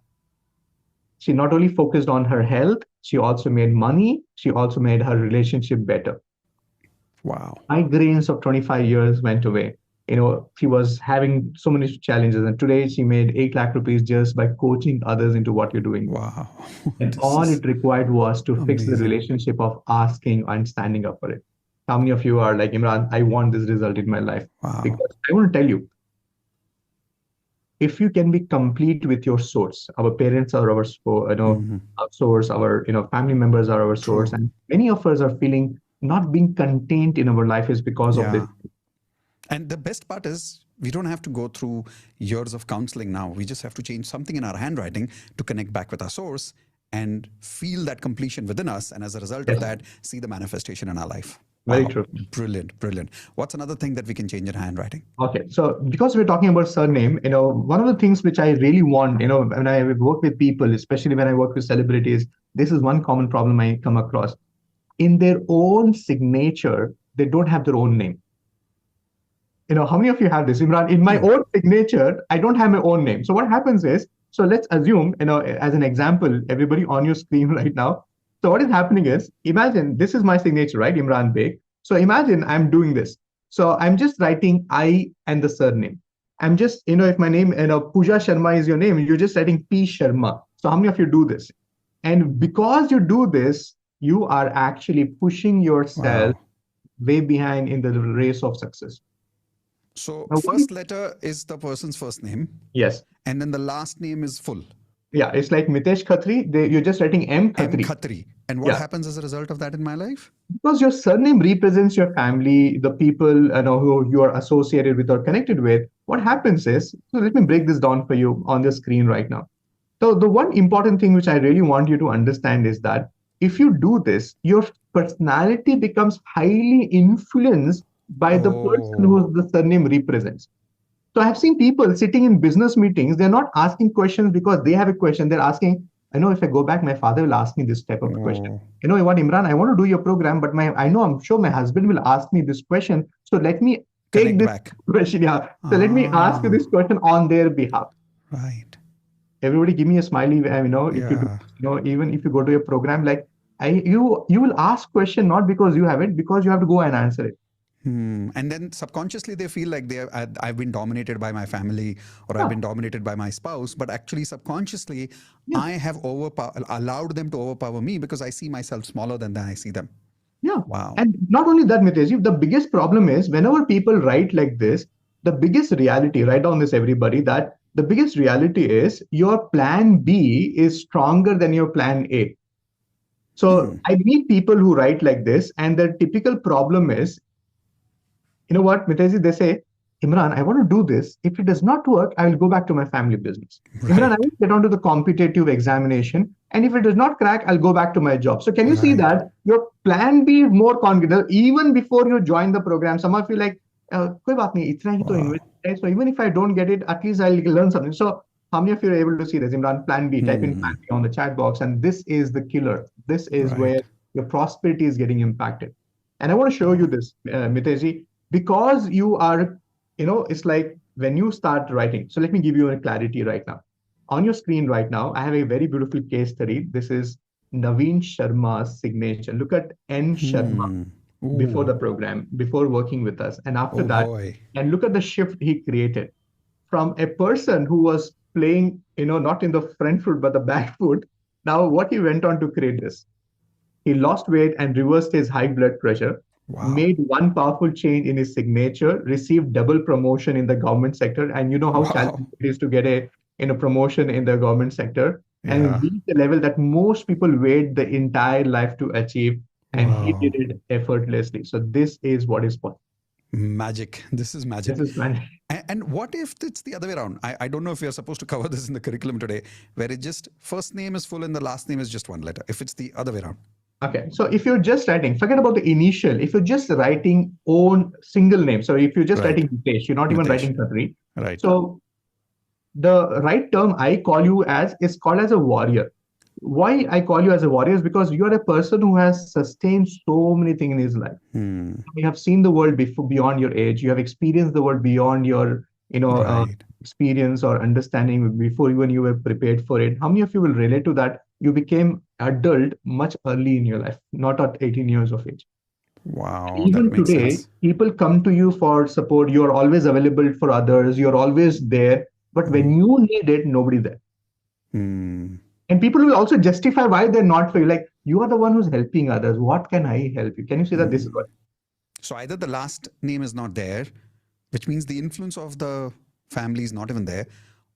She not only focused on her health, she also made money. She also made her relationship better. Wow. Migraines of 25 years went away. She was having so many challenges, and today she made 8 lakh rupees just by coaching others into what you're doing. Wow. And This all is it required was to fix the amazing. relationship of asking and standing up for it. How many of you are like, Imran, I want this result in my life? Wow. Because I want to tell you, if you can be complete with your source, our parents are our our source, our family members are our source, and many of us are feeling not being contained in our life is because of this. And the best part is we don't have to go through years of counseling now. We just have to change something in our handwriting to connect back with our source and feel that completion within us. And as a result of that, see the manifestation in our life. Very Wow. true. Brilliant, brilliant. What's another thing that we can change in handwriting? Okay, so because we're talking about surname, one of the things which I really want, when I work with people, especially when I work with celebrities, this is one common problem I come across. In their own signature, they don't have their own name. How many of you have this? Imran, in my own signature, I don't have my own name. So what happens is, so let's assume, as an example, everybody on your screen right now. So what is happening is, imagine this is my signature, right? Imran Baig. So imagine I'm doing this. So I'm just writing I and the surname. I'm just, if my name, Pooja Sharma is your name, you're just writing P Sharma. So how many of you do this? And because you do this, you are actually pushing yourself way behind in the race of success. So Now, first letter is the person's first name. Yes. And then the last name is full. Yeah, it's like Mitesh Khatri. You're just writing M Khatri. M. Khatri. And what happens as a result of that in my life? Because your surname represents your family, the people who you are associated with or connected with. What happens is, so let me break this down for you on the screen right now. So the one important thing which I really want you to understand is that if you do this, your personality becomes highly influenced by the person who the surname represents. So I've seen people sitting in business meetings, they're not asking questions because they have a question. They're asking, I know if I go back, my father will ask me this type of question. You know what, Imran, I want to do your program, but I'm sure my husband will ask me this question. So let me take this question. Yeah. So let me ask you this question on their behalf. Right. Everybody give me a smiley. If you do, even if you go to a program, like you will ask question not because you have it, because you have to go and answer it. And then subconsciously they feel like I've been dominated by my family or I've been dominated by my spouse, but actually subconsciously I have allowed them to overpower me because I see myself smaller than I see them. Yeah. Wow. And not only that, Mitesh, the biggest problem is whenever people write like this, the biggest reality, write down this everybody, that the biggest reality is your plan B is stronger than your plan A. So I meet people who write like this, and the typical problem is, you know what, Mitesh, they say, Imran, I want to do this. If it does not work, I will go back to my family business. Right. Imran, I will get onto the competitive examination. And if it does not crack, I'll go back to my job. So can you see that your plan B is more confident even before you join the program? Some of you like, koi baat nahi, itna hi to invest hai. So even if I don't get it, at least I'll learn something. So how many of you are able to see this? Imran, plan B, type in plan B on the chat box. And this is the killer. This is where your prosperity is getting impacted. And I want to show you this, Mitesh, because you are, it's like when you start writing. So let me give you a clarity right now. On your screen right now, I have a very beautiful case study. This is Naveen Sharma's signature. Look at N. Sharma before the program, before working with us. And after that, and look at the shift he created from a person who was playing, not in the front foot, but the back foot. Now, what he went on to create this. He lost weight and reversed his high blood pressure. Made one powerful change in his signature, received double promotion in the government sector. And you know how challenging it is to get a promotion in the government sector. and Yeah. reach the level that most people wait the entire life to achieve, and he Wow. did it effortlessly. So this is what is possible. Magic. This is magic. This is man. And what if it's the other way around? I don't know if we are supposed to cover this in the curriculum today, where it just first name is full and the last name is just one letter. If it's the other way around. Okay, so if you're just writing, forget about the initial. If you're just writing own single name, so if you're just Right. writing Mitesh, you're not even Mitesh. writing Khatri. Right. So the right term I call you as is called as a warrior. Why I call you as a warrior is because you are a person who has sustained so many things in his life. You have seen the world before beyond your age. You have experienced the world beyond your, Right. experience or understanding before even you were prepared for it. How many of you will relate to that? You became adult much early in your life, not at 18 years of age. Wow. That Even makes today, sense. people come to you for support. You're always available for others. You're always there. But when you need it, nobody there. Hmm. And people will also justify why they're not for you. Like, you are the one who's helping others. What can I help you? Can you see that this is what? So either the last name is not there, which means the influence of the family is not even there,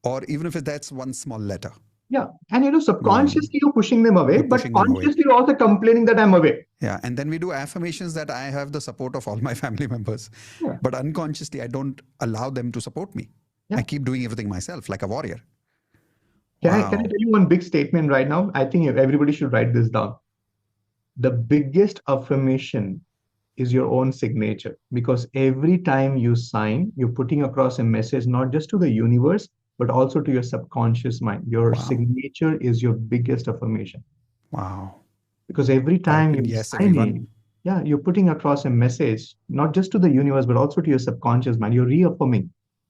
or even if that's one small letter. Yeah. And subconsciously you're pushing them away, You're but pushing them away. consciously you're also complaining that I'm away. Yeah. And then we do affirmations that I have the support of all my family members. Yeah. But unconsciously, I don't allow them to support me. Yeah. I keep doing everything myself like a warrior. Can I Wow. tell you one big statement right now? I think everybody should write this down. The biggest affirmation is your own signature, because every time you sign, you're putting across a message not just to the universe, but also to your subconscious mind. Your signature is your biggest affirmation. Wow. Because every time Type in you yes, sign everyone. in, you're putting across a message, not just to the universe, but also to your subconscious mind. You're reaffirming.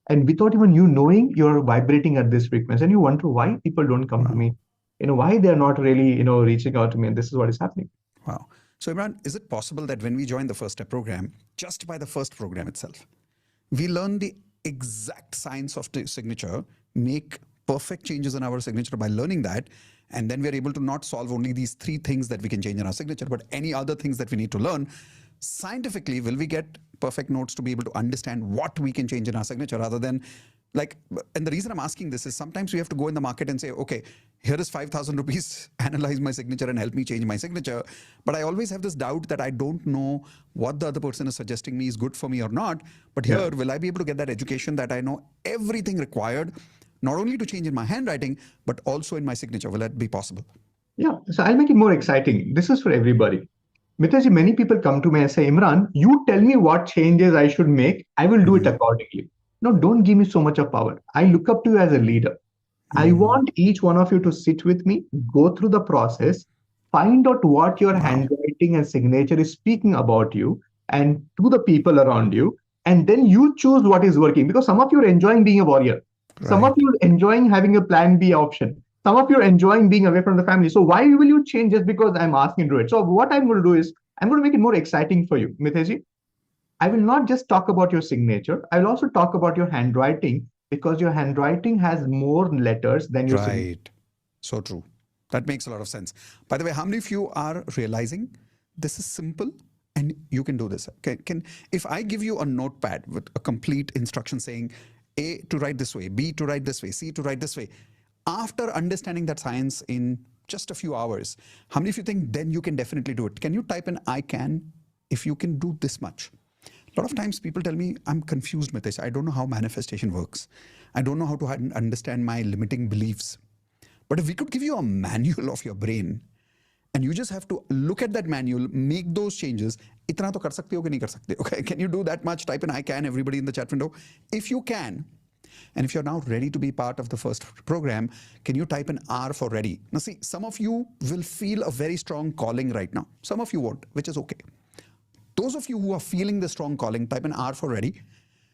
And without even you knowing, you're vibrating at this frequency. And you wonder why people don't come to me, why they're not really, reaching out to me. And this is what is happening. Wow. So Imran, is it possible that when we join the first step program, just by the first program itself, we learn the exact science of the signature, make perfect changes in our signature by learning that, and then we're able to not solve only these 3 things that we can change in our signature, but any other things that we need to learn? Scientifically, will we get perfect notes to be able to understand what we can change in our signature, rather than and the reason I'm asking this is sometimes we have to go in the market and say, okay, here is 5,000 rupees, analyze my signature and help me change my signature. But I always have this doubt that I don't know what the other person is suggesting me is good for me or not. But here, will I be able to get that education that I know everything required, not only to change in my handwriting, but also in my signature? Will that be possible? Yeah. So I'll make it more exciting. This is for everybody. Mitesh, many people come to me and say, Imran, you tell me what changes I should make. I will do it accordingly. No, don't give me so much of power. I look up to you as a leader. I want each one of you to sit with me, go through the process, find out what your handwriting and signature is speaking about you and to the people around you. And then you choose what is working, because some of you are enjoying being a warrior. Some of you are enjoying having a plan B option. Some of you are enjoying being away from the family. So why will you change just because I'm asking to do it? So what I'm going to do is I'm going to make it more exciting for you, Mitesh. I will not just talk about your signature. I will also talk about your handwriting, because your handwriting has more letters than your signature. Right. So true. That makes a lot of sense. By the way, how many of you are realizing this is simple and you can do this? If I give you a notepad with a complete instruction saying A to write this way, B to write this way, C to write this way, after understanding that science in just a few hours, how many of you think then you can definitely do it? Can you type in I can if you can do this much? A lot of times people tell me, I'm confused, Mitesh. I don't know how manifestation works. I don't know how to understand my limiting beliefs. But if we could give you a manual of your brain, and you just have to look at that manual, make those changes, itna to kar sakte ho ki nahi kar sakte? Okay, can you do that much? Type in I can, everybody in the chat window. If you can, and if you're now ready to be part of the first program, can you type in R for ready? Now see, some of you will feel a very strong calling right now. Some of you won't, which is okay. Those of you who are feeling the strong calling, type in R for ready.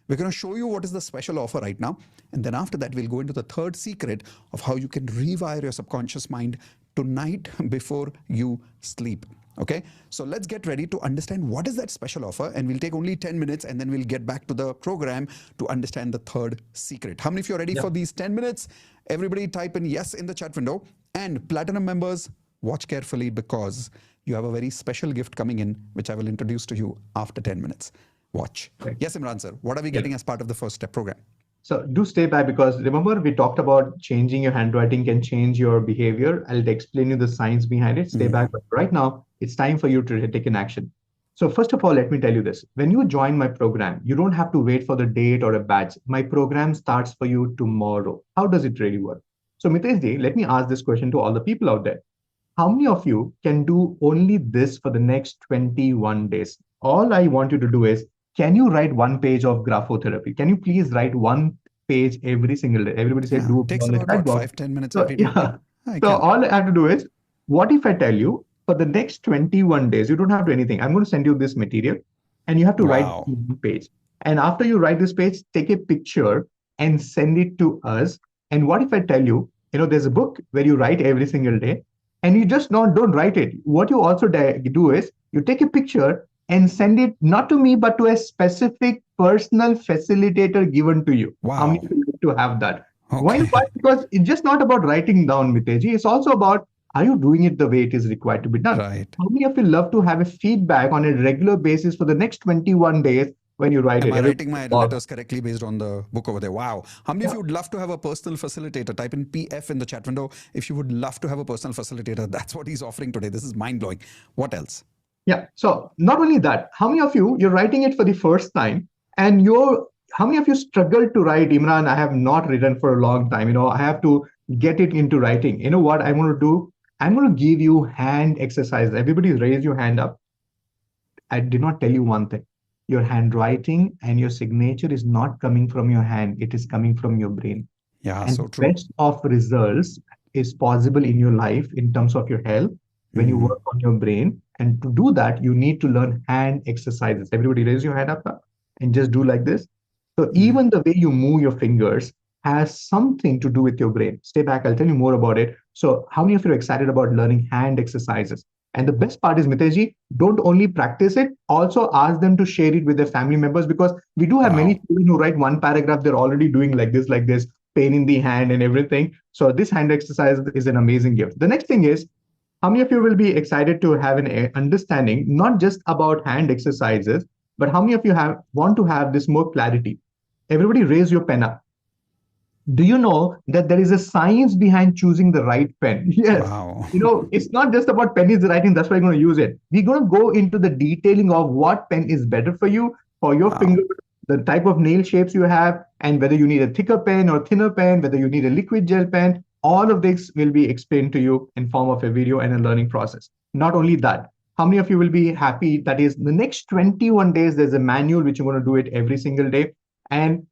We're going to show you what is the special offer right now. And then after that, we'll go into the third secret of how you can rewire your subconscious mind tonight before you sleep. Okay, so let's get ready to understand what is that special offer, and we'll take only 10 minutes and then we'll get back to the program to understand the third secret. How many of you are ready for these 10 minutes? Everybody type in yes in the chat window. And Platinum members, watch carefully, because you have a very special gift coming in, which I will introduce to you after 10 minutes. Watch. Yes, Imran sir, what are we getting as part of the first step program? So do stay back, because remember we talked about changing your handwriting can change your behavior. I'll explain you the science behind it. Stay back. But right now, it's time for you to take an action. So first of all, let me tell you this. When you join my program, you don't have to wait for the date or a badge. My program starts for you tomorrow. How does it really work? So Mitesh ji, let me ask this question to all the people out there. How many of you can do only this for the next 21 days? All I want you to do is, can you write one page of graphotherapy? Can you please write one page every single day? Everybody said do it Takes on the about chat what, box. 5-10 minutes So every day? yeah. I So can. all I have to do is, what if I tell you for the next 21 days, you don't have to do anything. I'm going to send you this material and you have to write Wow. one page. And after you write this page, take a picture and send it to us. And what if I tell you, there's a book where you write every single day, and you just don't write it. What you also do is you take a picture and send it not to me, but to a specific personal facilitator given to you. How many Wow. of you like to have that? Why? Okay. Why? Because it's just not about writing down, Miteji. It's also about, are you doing it the way it is required to be done? Right. How many of you love to have a feedback on a regular basis for the next 21 days when you write Am it? I writing my letters correctly based on the book over there? Wow. How many of you would love to have a personal facilitator? Type in PF in the chat window if you would love to have a personal facilitator. That's what he's offering today. This is mind blowing. What else? Yeah. So not only that, how many of you're writing it for the first time, and how many of you struggle to write, Imran? I have not written for a long time. I have to get it into writing. You know what I'm going to do? I'm going to give you hand exercises. Everybody raise your hand up. I did not tell you one thing. Your handwriting and your signature is not coming from your hand. It is coming from your brain. Yeah, And so the true. best of results is possible in your life in terms of your health when you work on your brain. And to do that, you need to learn hand exercises. Everybody raise your hand up and just do like this. So even the way you move your fingers has something to do with your brain. Stay back, I'll tell you more about it. So how many of you are excited about learning hand exercises? And the best part is, Mitesh, don't only practice it, also ask them to share it with their family members, because we do have many children who write one paragraph, they're already doing like this, pain in the hand and everything. So this hand exercise is an amazing gift. The next thing is, how many of you will be excited to have an understanding, not just about hand exercises, but how many of you want to have this more clarity? Everybody raise your pen up. Do you know that there is a science behind choosing the right pen? Yes. Wow. It's not just about pen is the right thing, that's why you're going to use it. We're going to go into the detailing of what pen is better for you, for your finger, the type of nail shapes you have, and whether you need a thicker pen or thinner pen, whether you need a liquid gel pen. All of this will be explained to you in form of a video and a learning process. Not only that, how many of you will be happy that is the next 21 days, there's a manual which you're going to do it every single day. And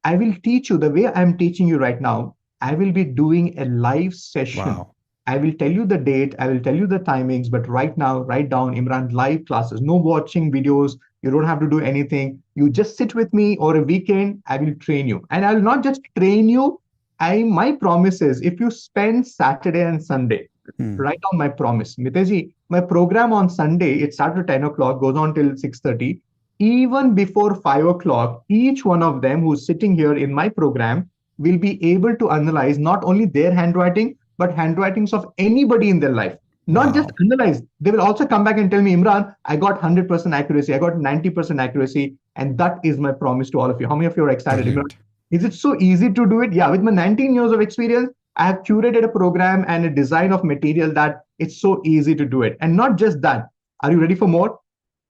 I will teach you the way I'm teaching you right now. I will be doing a live session. Wow. I will tell you the date, I will tell you the timings, but right now, write down Imran live classes. No watching videos. You don't have to do anything. You just sit with me or a weekend. I will train you. And I will not just train you. My promise is, if you spend Saturday and Sunday, write down my promise. Miteji, my program on Sunday, it starts at 10 o'clock, goes on till 6:30. Even before 5 o'clock, each one of them who's sitting here in my program will be able to analyze not only their handwriting, but handwritings of anybody in their life. Not just analyze, they will also come back and tell me, Imran, I got 100% accuracy, I got 90% accuracy. And that is my promise to all of you. How many of you are excited? Brilliant. Imran, is it so easy to do it? Yeah, with my 19 years of experience, I have curated a program and a design of material that it's so easy to do it. And not just that. Are you ready for more?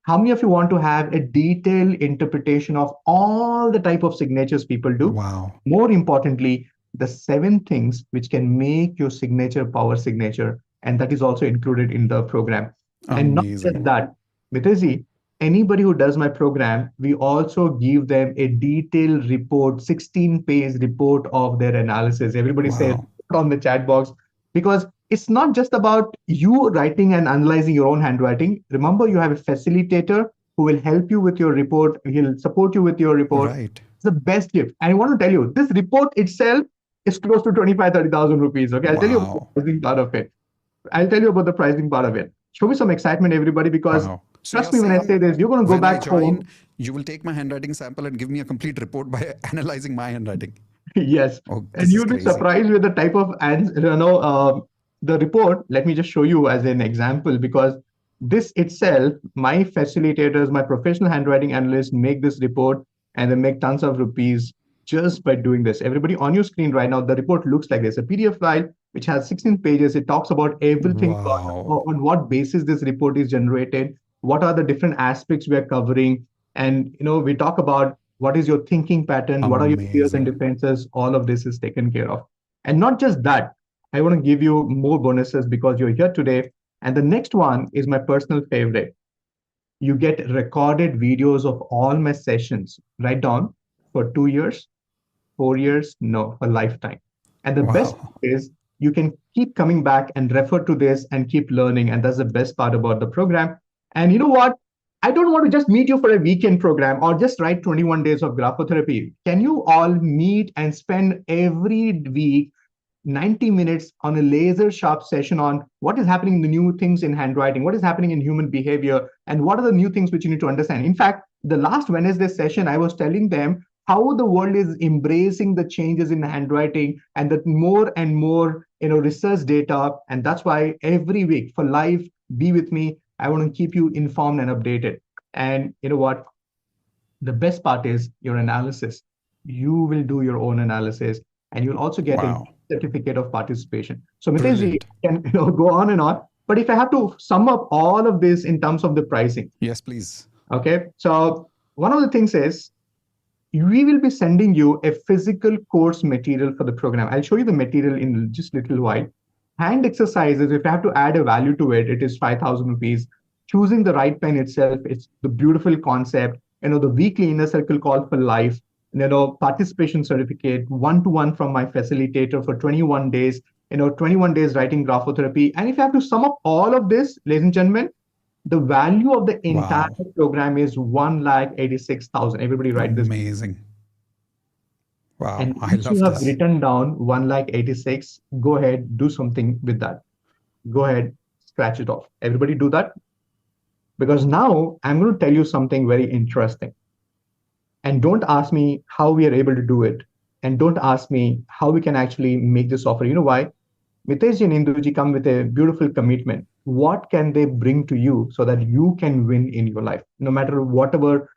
How many of you want to have a detailed interpretation of all the type of signatures people do? Wow. More importantly, the 7 things which can make your signature power signature. And that is also included in the program. And not Amazing. just that, Mitesh, anybody who does my program, we also give them a detailed report, 16-page report of their analysis. Everybody says on the chat box, because it's not just about you writing and analyzing your own handwriting. Remember, you have a facilitator who will help you with your report. He'll support you with your report. Right. It's the best gift. And I want to tell you, this report itself is close to 25,000-30,000 rupees. Okay, I'll tell you about the pricing part of it. I'll tell you about the pricing part of it. Show me some excitement, everybody, because So trust me when I say this, you're going to go when I back join, home. you will take my handwriting sample and give me a complete report by analyzing my handwriting. Yes. Oh, And you'll be surprised with the type of the report. Let me just show you as an example, because this itself, my facilitators, my professional handwriting analysts make this report and they make tons of rupees just by doing this. Everybody on your screen right now, the report looks like this, a PDF file which has 16 pages. It talks about everything Wow. on what basis this report is generated, what are the different aspects we are covering. And we talk about what is your thinking pattern, what are your fears and Amazing. defenses. All of this is taken care of. And not just that, I want to give you more bonuses because you're here today. And the next one is my personal favorite. You get recorded videos of all my sessions. Write down for 2 years, 4 years, no, a lifetime. And the best Wow. is you can keep coming back and refer to this and keep learning. And that's the best part about the program. And you know what? I don't want to just meet you for a weekend program or just write 21 days of graphotherapy. Can you all meet and spend every week 90 minutes on a laser sharp session on what is happening in the new things in handwriting, what is happening in human behavior, and what are the new things which you need to understand. In fact, the last Wednesday session, I was telling them how the world is embracing the changes in handwriting and that more and more research data. And that's why every week for life, be with me. I want to keep you informed and updated. And you know what? The best part is your analysis. You will do your own analysis and you'll also get a Wow. certificate of participation. So Mitesh ji Brilliant. can go on and on. But if I have to sum up all of this in terms of the pricing, Yes, please. okay. So one of the things is we will be sending you a physical course material for the program. I'll show you the material in just a little while. Hand exercises, if I have to add a value to it, it is 5,000 rupees. Choosing the right pen itself, it's the beautiful concept. The weekly inner circle call for life, participation certificate, one-to-one from my facilitator for 21 days, 21 days writing graphotherapy. And if I have to sum up all of this, ladies and gentlemen, the value of the entire Wow. program is 1,86,000. Everybody write this. Amazing. Wow. And I once you love have this. written down 1,86,000, go ahead, do something with that. Go ahead, scratch it off. Everybody do that. Because now I'm going to tell you something very interesting. And don't ask me how we are able to do it. And don't ask me how we can actually make this offer. You know why? Mitesh and Induji come with a beautiful commitment. What can they bring to you so that you can win in your life? No matter whatever,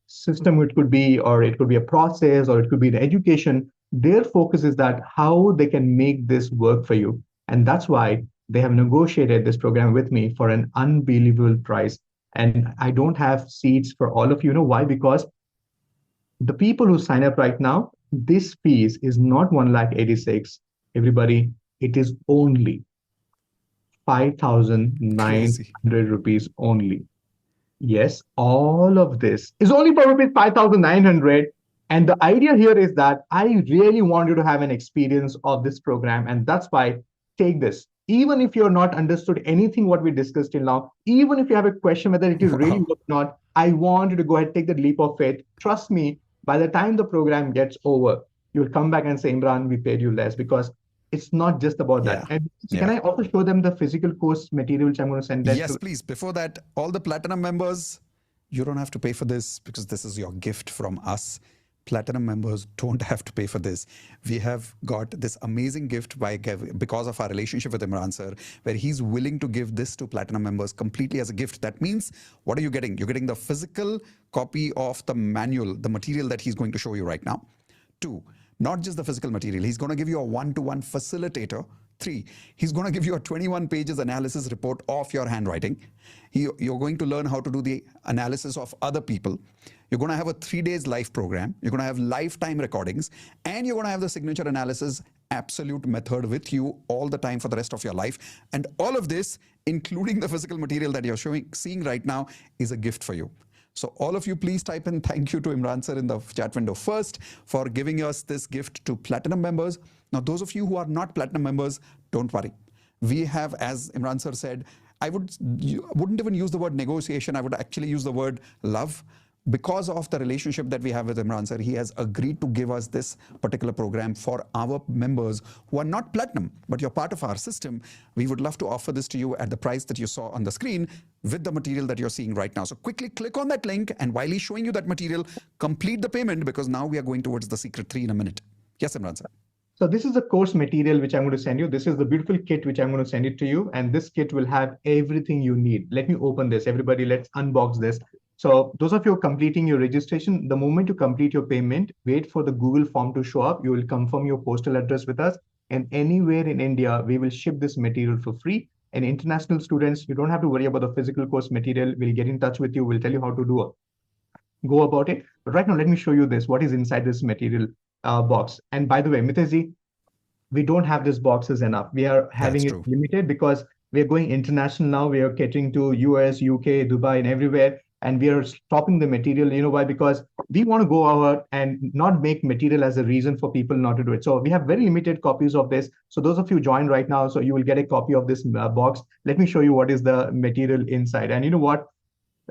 system it could be, or it could be a process, or it could be the education. Their focus is that how they can make this work for you. And that's why they have negotiated this program with me for an unbelievable price. And I don't have seats for all of you. You know why? Because the people who sign up right now, this fees is not 1,86,000. Everybody, it is only 5,900 Crazy. rupees only. Yes, all of this is only for rupees 5,900. And the idea here is that I really want you to have an experience of this program. And that's why take this. Even if you're not understood anything what we discussed till now, even if you have a question whether it is really Wow. or not, I want you to go ahead, take the leap of faith. Trust me, by the time the program gets over, you'll come back and say, Imran, we paid you less, because it's not just about that. Yeah. And so can Yeah. I also show them the physical course material which I'm going to send that Yes, to? please. Before that, all the platinum members, you don't have to pay for this because this is your gift from us. Platinum members don't have to pay for this. We have got this amazing gift because of our relationship with Imran sir, where he's willing to give this to platinum members completely as a gift. That means, what are you getting? You're getting the physical copy of the manual, the material that he's going to show you right now. 2, not just the physical material, he's going to give you a one-to-one facilitator. 3, he's going to give you a 21 pages analysis report of your handwriting. You're going to learn how to do the analysis of other people. You're going to have a 3 days live program. You're going to have lifetime recordings, and you're going to have the signature analysis absolute method with you all the time for the rest of your life. And all of this, including the physical material that you're seeing right now, is a gift for you. So all of you, please type in thank you to Imran sir in the chat window first for giving us this gift to platinum members. Now, those of you who are not platinum members, don't worry. We have, as Imran sir said, I wouldn't even use the word negotiation. I would actually use the word love. Because of the relationship that we have with Imran sir, he has agreed to give us this particular program for our members who are not platinum, but you're part of our system. We would love to offer this to you at the price that you saw on the screen with the material that you're seeing right now. So quickly click on that link, and while he's showing you that material, complete the payment, because now we are going towards the secret 3 in a minute. Yes, Imran sir. So this is the course material which I'm going to send you. This is the beautiful kit which I'm going to send it to you. And this kit will have everything you need. Let me open this. Everybody, let's unbox this. So those of you completing your registration, the moment you complete your payment, wait for the Google form to show up. You will confirm your postal address with us. And anywhere in India, we will ship this material for free. And international students, you don't have to worry about the physical course material. We'll get in touch with you. We'll tell you how to go about it. But right now, let me show you this, what is inside this material box. And by the way, Mitezi, we don't have these boxes enough. We are having That's it true. limited because we are going international now. We are catering to US, UK, Dubai, and everywhere. And we are stopping the material. You know why? Because we want to go out and not make material as a reason for people not to do it. So we have very limited copies of this. So those of you join right now, so you will get a copy of this box. Let me show you what is the material inside. And you know what?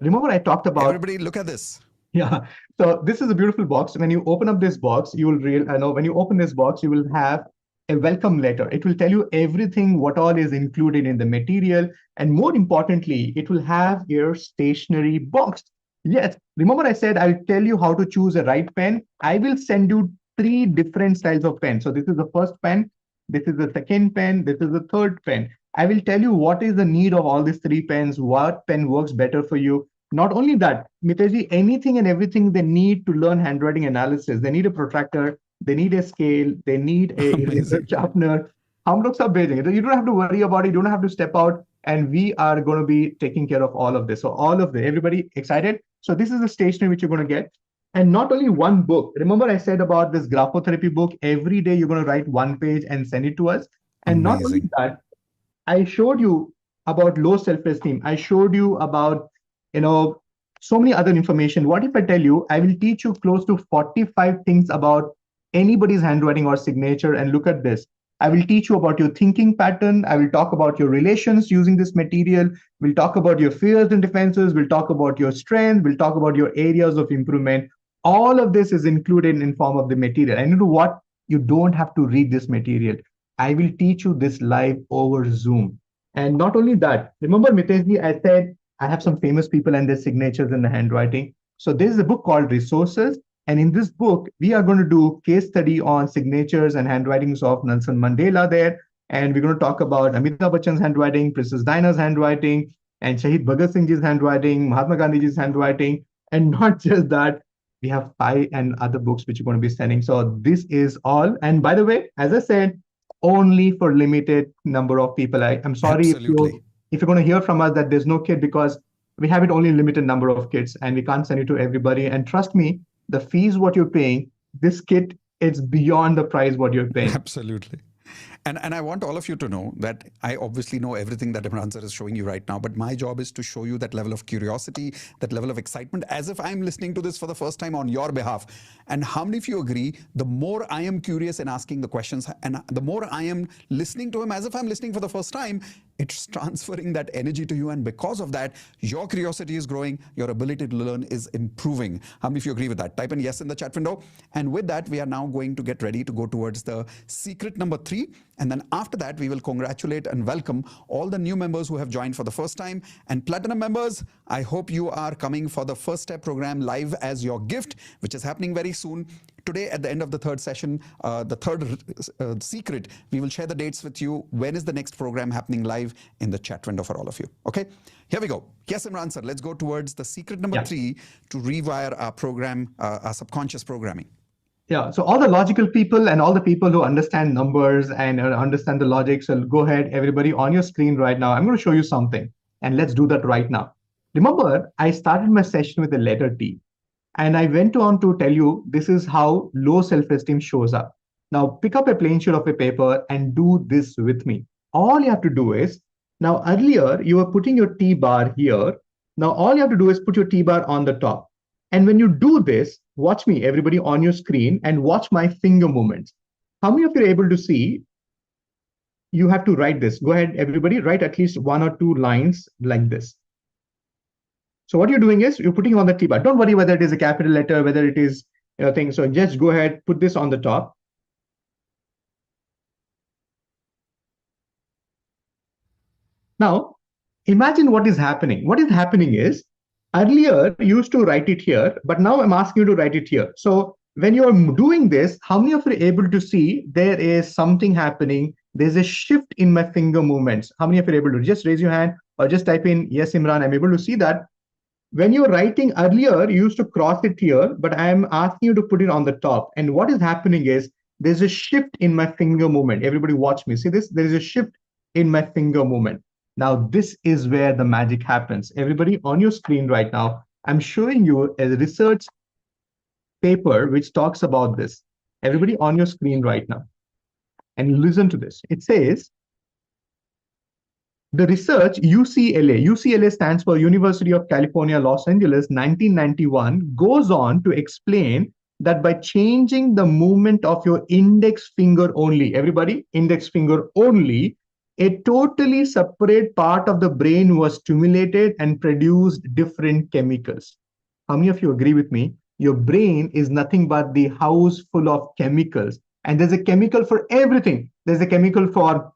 Remember I talked about Everybody, look at this. yeah. So this is a beautiful box. When you open up this box, you will know when you open this box, you will have a welcome letter. It will tell you everything, what all is included in the material. And more importantly, it will have your stationery box. Yes. Remember I said I'll tell you how to choose a right pen. I will send you 3 different styles of pen. So this is the first pen. This is the second pen. This is the third pen. I will tell you what is the need of all these 3 pens, what pen works better for you. Not only that, Mitesh, anything and everything they need to learn handwriting analysis. They need a protractor, they need a scale, they need a eraser Amazing. sharpener. हम लोग सब भेजेंगे. You don't have to worry about it. You don't have to step out. And we are going to be taking care of all of this. So all of the everybody excited. So this is the stationery which you're going to get. And not only one book. Remember I said about this graphotherapy book. Every day you're going to write 1 page and send it to us. And not only Amazing. that, I showed you about low self-esteem. I showed you about, so many other information. What if I tell you, I will teach you close to 45 things about anybody's handwriting or signature, and look at this. I will teach you about your thinking pattern. I will talk about your relations using this material. We'll talk about your fears and defenses. We'll talk about your strength. We'll talk about your areas of improvement. All of this is included in form of the material. And you know what? You don't have to read this material. I will teach you this live over Zoom. And not only that, remember Miteshji, I said I have some famous people and their signatures in the handwriting. So there's a book called Resources. And in this book, we are going to do case study on signatures and handwritings of Nelson Mandela there. And we're going to talk about Amitabh Bachchan's handwriting, Princess Diana's handwriting, and Shahid Bhagat Singh's handwriting, Mahatma Gandhi's handwriting. And not just that, we have 5 and other books which you're going to be sending. So this is all. And by the way, as I said, only for limited number of people. I'm sorry Absolutely. if you're going to hear from us that there's no kid, because we have it only limited number of kids and we can't send it to everybody. And trust me, the fees what you're paying, this kit, it's beyond the price what you're paying. Absolutely. And I want all of you to know that I obviously know everything that Imran sir is showing you right now, but my job is to show you that level of curiosity, that level of excitement, as if I'm listening to this for the first time on your behalf. And how many of you agree, the more I am curious in asking the questions and the more I am listening to him as if I'm listening for the first time, it's transferring that energy to you. And because of that, your curiosity is growing, your ability to learn is improving. How many of you agree with that? Type in yes in the chat window. And with that, we are now going to get ready to go towards the secret number 3. And then after that, we will congratulate and welcome all the new members who have joined for the first time. And Platinum members, I hope you are coming for the First Step program live as your gift, which is happening very soon. Today, at the end of the third session, the third secret, we will share the dates with you. When is the next program happening live in the chat window for all of you? Okay, here we go. Yes, Imran sir, let's go towards the secret number 3 to rewire our program, our subconscious programming. Yeah, so all the logical people and all the people who understand numbers and understand the logic, so go ahead, everybody on your screen right now. I'm going to show you something, and let's do that right now. Remember, I started my session with the letter T, and I went on to tell you this is how low self-esteem shows up. Now, pick up a plain sheet of a paper and do this with me. All you have to do is, now earlier you were putting your T bar here. Now, all you have to do is put your T bar on the top. And when you do this, watch me, everybody on your screen, and watch my finger movements. How many of you are able to see? You have to write this. Go ahead, everybody, write at least 1 or 2 lines like this. So what you're doing is you're putting on the T bar. Don't worry whether it is a capital letter, whether it is thing. So just go ahead, put this on the top. Now, imagine what is happening. What is happening is, earlier you used to write it here, but now I'm asking you to write it here. So when you're doing this, how many of you are able to see there is something happening? There's a shift in my finger movements. How many of you are able to just raise your hand or just type in, yes, Imran, I'm able to see that. when you're writing earlier, you used to cross it here, but I am asking you to put it on the top. And what is happening is there's a shift in my finger movement. Everybody watch me. See this? There is a shift in my finger movement. Now, this is where the magic happens. Everybody on your screen right now, I'm showing you a research paper which talks about this. Everybody on your screen right now. And listen to this. It says, the research UCLA stands for University of California, Los Angeles, 1991, goes on to explain that by changing the movement of your index finger only, everybody, index finger only, a totally separate part of the brain was stimulated and produced different chemicals. How many of you agree with me? Your brain is nothing but the house full of chemicals. And there's a chemical for everything. There's a chemical for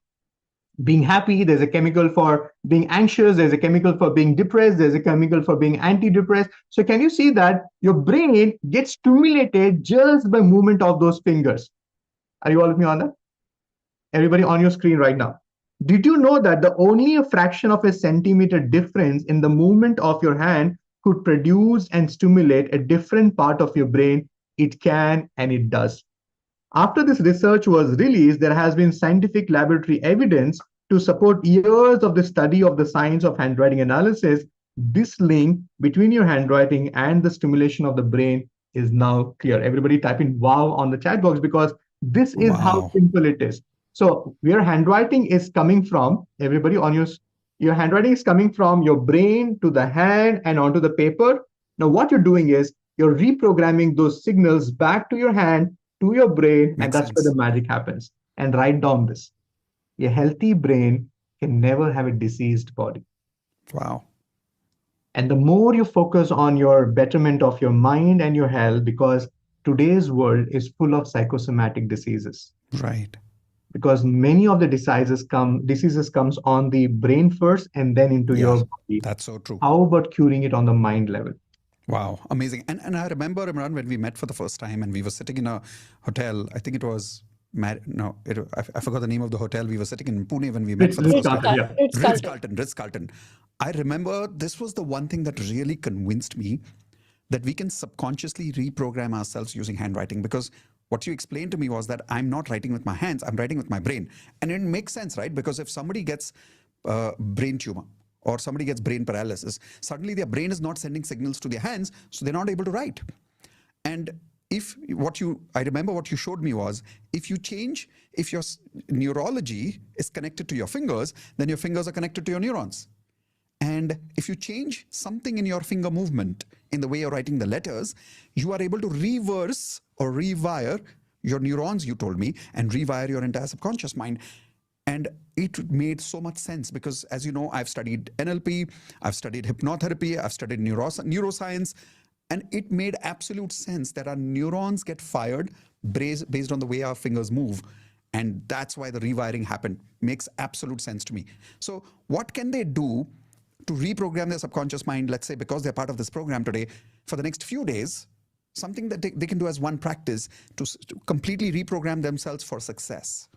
being happy, there's a chemical for being anxious, there's a chemical for being depressed, there's a chemical for being antidepressed. So can you see that your brain gets stimulated just by movement of those fingers? Are you all with me on that? Everybody on your screen right now. Did you know that the only a fraction of a centimeter difference in the movement of your hand could produce and stimulate a different part of your brain? It can and it does. After this research was released, there has been scientific laboratory evidence to support years of the study of the science of handwriting analysis. This link between your handwriting and the stimulation of the brain is now clear. Everybody type in wow on the chat box, because this is how simple it is. So where handwriting is coming from, everybody on your handwriting is coming from your brain to the hand and onto the paper. Now what you're doing is you're reprogramming those signals back to your hand, to your brain, and that's where the magic happens. And write down this. A healthy brain can never have a diseased body. Wow. And the more you focus on your betterment of your mind and your health, because today's world is full of psychosomatic diseases. Right. Because many of the diseases comes on the brain first and then into your body. That's so true. How about curing it on the mind level? Wow, amazing. And I remember, Imran, when we met for the first time and we were sitting in a hotel, I think it was, I forgot the name of the hotel. We were sitting in Pune when we met for the first time. Ritz-Carlton. I remember this was the one thing that really convinced me that we can subconsciously reprogram ourselves using handwriting, because what you explained to me was that I'm not writing with my hands, I'm writing with my brain. And it makes sense, right? Because if somebody gets brain tumor, or somebody gets brain paralysis, suddenly their brain is not sending signals to their hands, so they're not able to write. And I remember what you showed me was, if your neurology is connected to your fingers, then your fingers are connected to your neurons. And if you change something in your finger movement, in the way you're writing the letters, you are able to reverse or rewire your neurons, you told me, and rewire your entire subconscious mind. And it made so much sense because, as you know, I've studied NLP, I've studied hypnotherapy, I've studied neuroscience, and it made absolute sense that our neurons get fired based on the way our fingers move. And that's why the rewiring happened. Makes absolute sense to me. So what can they do to reprogram their subconscious mind, let's say, because they're part of this program today, for the next few days, something that they can do as one practice to completely reprogram themselves for success?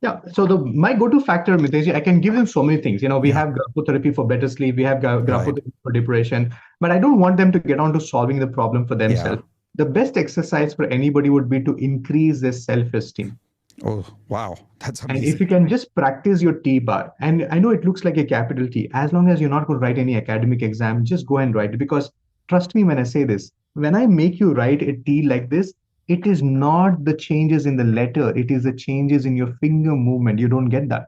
Yeah, so my go-to factor, Mitesh, I can give them so many things. We have graphotherapy for better sleep, we have graphotherapy for depression, but I don't want them to get on to solving the problem for themselves. The best exercise for anybody would be to increase their self-esteem. Oh, wow. That's amazing. And if you can just practice your T-bar, and I know it looks like a capital T, as long as you're not going to write any academic exam, just go and write it. Because trust me when I say this, when I make you write a T like this, it is not the changes in the letter, it is the changes in your finger movement. You don't get that.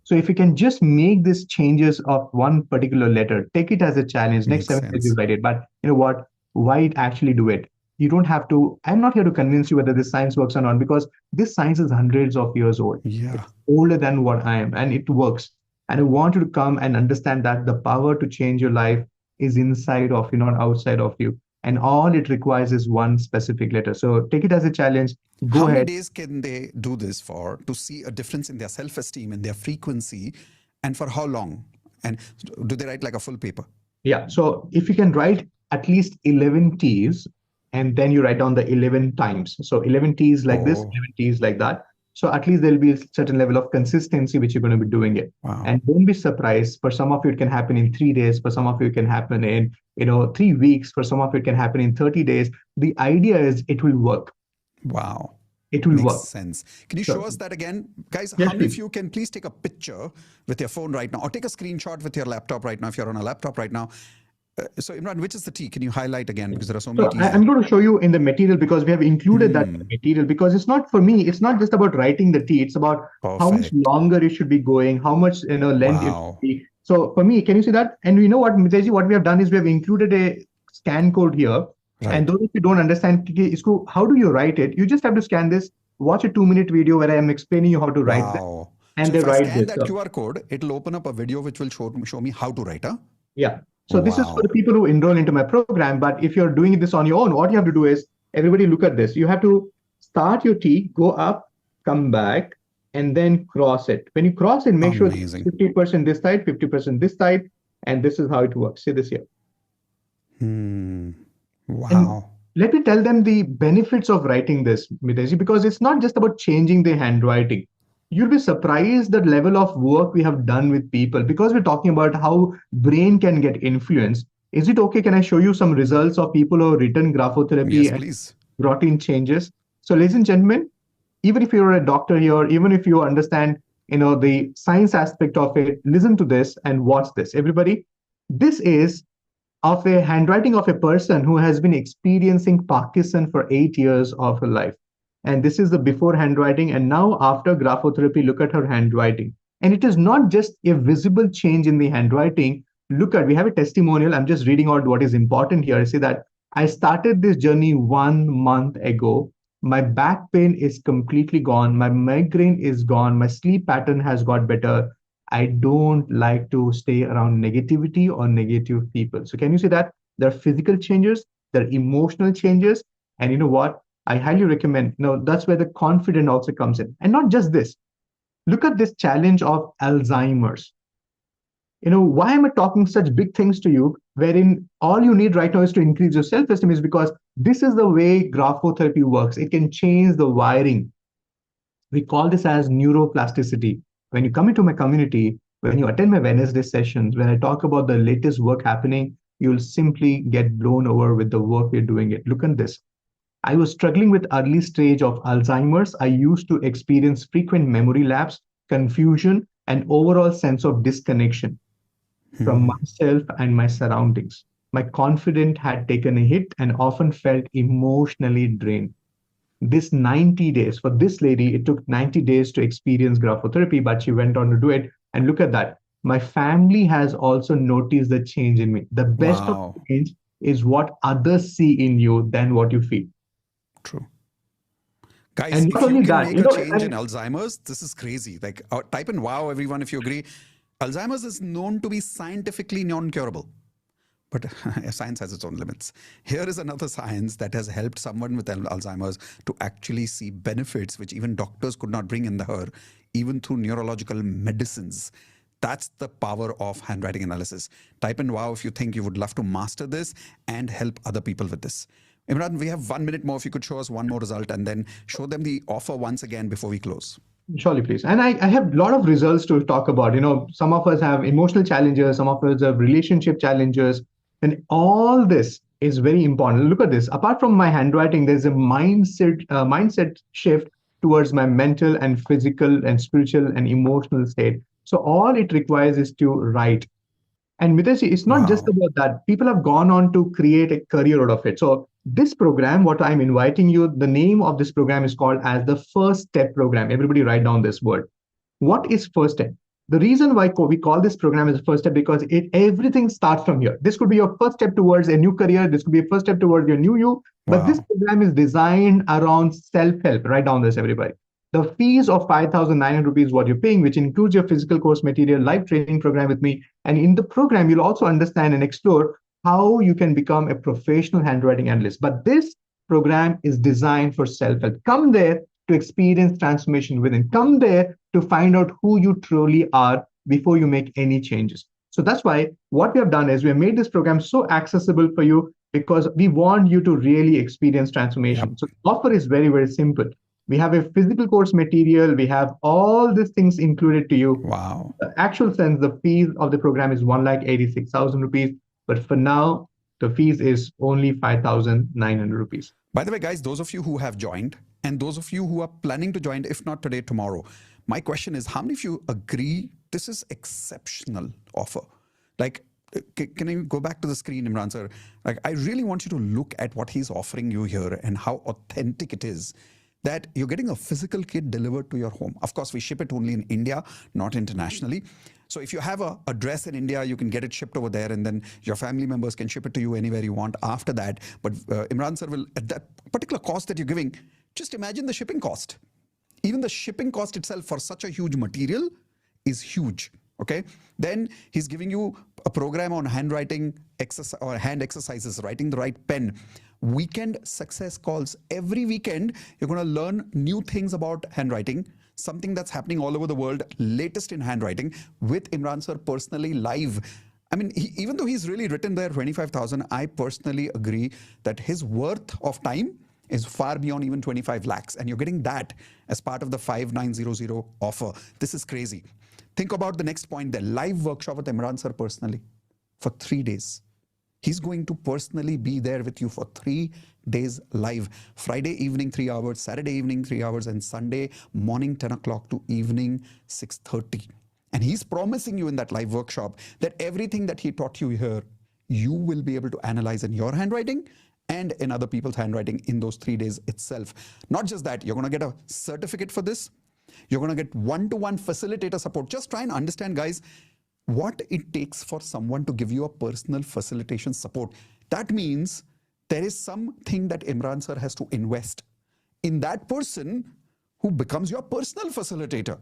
So if you can just make these changes of one particular letter, take it as a challenge. Next 7 days you write it. But you know what? Why actually do it? You don't have to. I'm not here to convince you whether this science works or not, because this science is hundreds of years old. Yeah. It's older than what I am, and it works. And I want you to come and understand that the power to change your life is inside of you, not outside of you. And all it requires is one specific letter. So take it as a challenge. Go ahead. How many days can they do this for to see a difference in their self-esteem and their frequency, and for how long? And do they write like a full paper? Yeah. So if you can write at least 11 T's, and then you write down the 11 times. So 11 T's like this, 11 T's like that. So at least there'll be a certain level of consistency which you're going to be doing it. Wow. And don't be surprised. For some of you, it can happen in 3 days. For some of you, it can happen in 3 weeks. For some of you, it can happen in 30 days. The idea is it will work. Wow. It will Makes work. sense. Can you Sure. show us that again? Guys, Yes, how many of please. you can please take a picture with your phone right now or take a screenshot with your laptop right now if you're on a laptop right now? So Imran, which is the T? Can you highlight again because there are so many So T's I'm there. going to show you in the material because we have included that in the material because it's not for me. It's not just about writing the T. It's about how much Perfect. longer it should be going, how much length it Wow. should be. So for me, can you see that? And you know what, Mitesh, what we have done is we have included a scan code here. Right. And those of you don't understand, how do you write it? You just have to scan this, watch a 2-minute video where I am explaining you how to write this. Wow. And So they if I write scan this. that QR code, it'll open up a video which will show me how to write, huh? Yeah. So this is for Wow. the people who enroll into my program. But if you're doing this on your own, what you have to do is, everybody look at this. You have to start your T, go up, come back, and then cross it. When you cross it, make sure Amazing. 50% this side, 50% this side, and this is how it works. See this here. Wow. Let me tell them the benefits of writing this, Mitesh, because it's not just about changing the handwriting. You'll be surprised the level of work we have done with people because we're talking about how brain can get influenced. Is it okay? Can I show you some results of people who have written graphotherapy Yes, and please. brought in changes? So, ladies and gentlemen, even if you're a doctor here, even if you understand, the science aspect of it, listen to this and watch this. Everybody, this is of a handwriting of a person who has been experiencing Parkinson for 8 years of her life. And this is the before handwriting. And now after graphotherapy, look at her handwriting. And it is not just a visible change in the handwriting. Look at, we have a testimonial. I'm just reading out what is important here. I say that I started this journey 1 month ago. My back pain is completely gone. My migraine is gone. My sleep pattern has got better. I don't like to stay around negativity or negative people. So can you see that? There are physical changes, there are emotional changes. And you know what? I highly recommend, that's where the confidence also comes in. And not just this. Look at this challenge of Alzheimer's. Why am I talking such big things to you, wherein all you need right now is to increase your self-esteem is because this is the way graphotherapy works. It can change the wiring. We call this as neuroplasticity. When you come into my community, when you attend my Wednesday sessions, when I talk about the latest work happening, you'll simply get blown over with the work we're doing it. Look at this. I was struggling with early stage of Alzheimer's. I used to experience frequent memory lapse, confusion, and overall sense of disconnection from myself and my surroundings. My confidence had taken a hit and often felt emotionally drained. This 90 days, for this lady, it took 90 days to experience graphotherapy, but she went on to do it. And look at that. My family has also noticed the change in me. The best Wow. of change is what others see in you than what you feel. True. Guys, And if not you only can that, make a change in Alzheimer's, this is crazy. Like, type in wow, everyone, if you agree. Alzheimer's is known to be scientifically non-curable. But science has its own limits. Here is another science that has helped someone with Alzheimer's to actually see benefits which even doctors could not bring in her, even through neurological medicines. That's the power of handwriting analysis. Type in wow if you think you would love to master this and help other people with this. Imran, we have 1 minute more. If you could show us one more result and then show them the offer once again before we close. Surely, please. And I have a lot of results to talk about. Some of us have emotional challenges, some of us have relationship challenges, and all this is very important. Look at this. Apart from my handwriting, there's a mindset shift towards my mental and physical and spiritual and emotional state. So all it requires is to write. And Mitesh, it's not just Wow. about that. People have gone on to create a career out of it. So this program, what I'm inviting you, the name of this program is called as the First Step Program. Everybody write down this word. What is first step? The reason why we call this program as the first step because everything starts from here. This could be your first step towards a new career. This could be a first step towards your new you. But this Wow. program is designed around self-help. Write down this, everybody. The fees of 5,900 rupees what you're paying, which includes your physical course material, live training program with me. And in the program, you'll also understand and explore how you can become a professional handwriting analyst. But this program is designed for self-help. Come there to experience transformation within. Come there to find out who you truly are before you make any changes. So that's why what we have done is we have made this program so accessible for you because we want you to really experience transformation. Yep. So the offer is very, very simple. We have a physical course material. We have all these things included to you. Wow. The actual sense, the fees of the program is 1,86,000 rupees. But for now, the fees is only 5,900 rupees. By the way, guys, those of you who have joined and those of you who are planning to join, if not today, tomorrow, my question is, how many of you agree this is exceptional offer? Like, can you go back to the screen, Imran sir? Like, I really want you to look at what he's offering you here and how authentic it is that you're getting a physical kit delivered to your home. Of course, we ship it only in India, not internationally. So if you have a address in India, you can get it shipped over there and then your family members can ship it to you anywhere you want after that. But Imran sir will, at that particular cost that you're giving, just imagine the shipping cost. Even the shipping cost itself for such a huge material is huge. Okay. Then he's giving you a program on handwriting exercise or hand exercises, writing the right pen, weekend success calls. Every weekend, you're going to learn new things about handwriting, something that's happening all over the world, latest in handwriting with Imran sir personally live. I mean, even though he's really written there 25,000, I personally agree that his worth of time is far beyond even 25 lakhs. And you're getting that as part of the 5900 offer. This is crazy. Think about the next point, the live workshop with Imran sir personally for 3 days. He's going to personally be there with you for 3 days live. Friday evening, 3 hours, Saturday evening, 3 hours, and Sunday morning, 10 o'clock to evening, 6:30. And he's promising you in that live workshop that everything that he taught you here, you will be able to analyze in your handwriting and in other people's handwriting in those 3 days itself. Not just that, you're going to get a certificate for this. You're going to get one-to-one facilitator support. Just try and understand, guys, what it takes for someone to give you a personal facilitation support. That means there is something that Imran sir has to invest in that person who becomes your personal facilitator.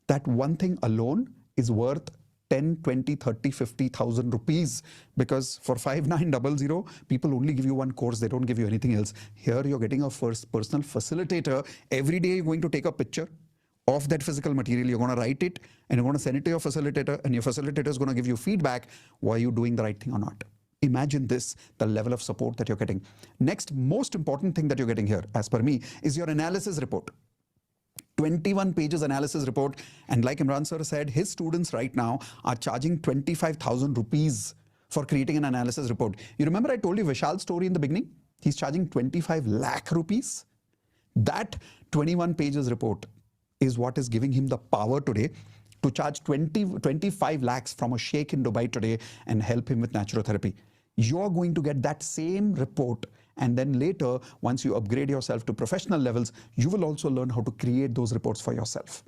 That one thing alone is worth 10, 20, 30, 50,000 rupees, because for 5900, people only give you one course. They don't give you anything else. Here you're getting a first personal facilitator. Every day you're going to take a picture of that physical material. You're going to write it and you're going to send it to your facilitator, and your facilitator is going to give you feedback. Why are you doing the right thing or not? Imagine this, the level of support that you're getting. Next, most important thing that you're getting here, as per me, is your analysis report. 21 pages analysis report. And like Imran sir said, his students right now are charging 25,000 rupees for creating an analysis report. You remember I told you Vishal's story in the beginning? He's charging 25 lakh rupees. That 21 pages report is what is giving him the power today to charge 25 lakhs from a sheikh in Dubai today and help him with naturotherapy. You're going to get that same report. And then later, once you upgrade yourself to professional levels, you will also learn how to create those reports for yourself.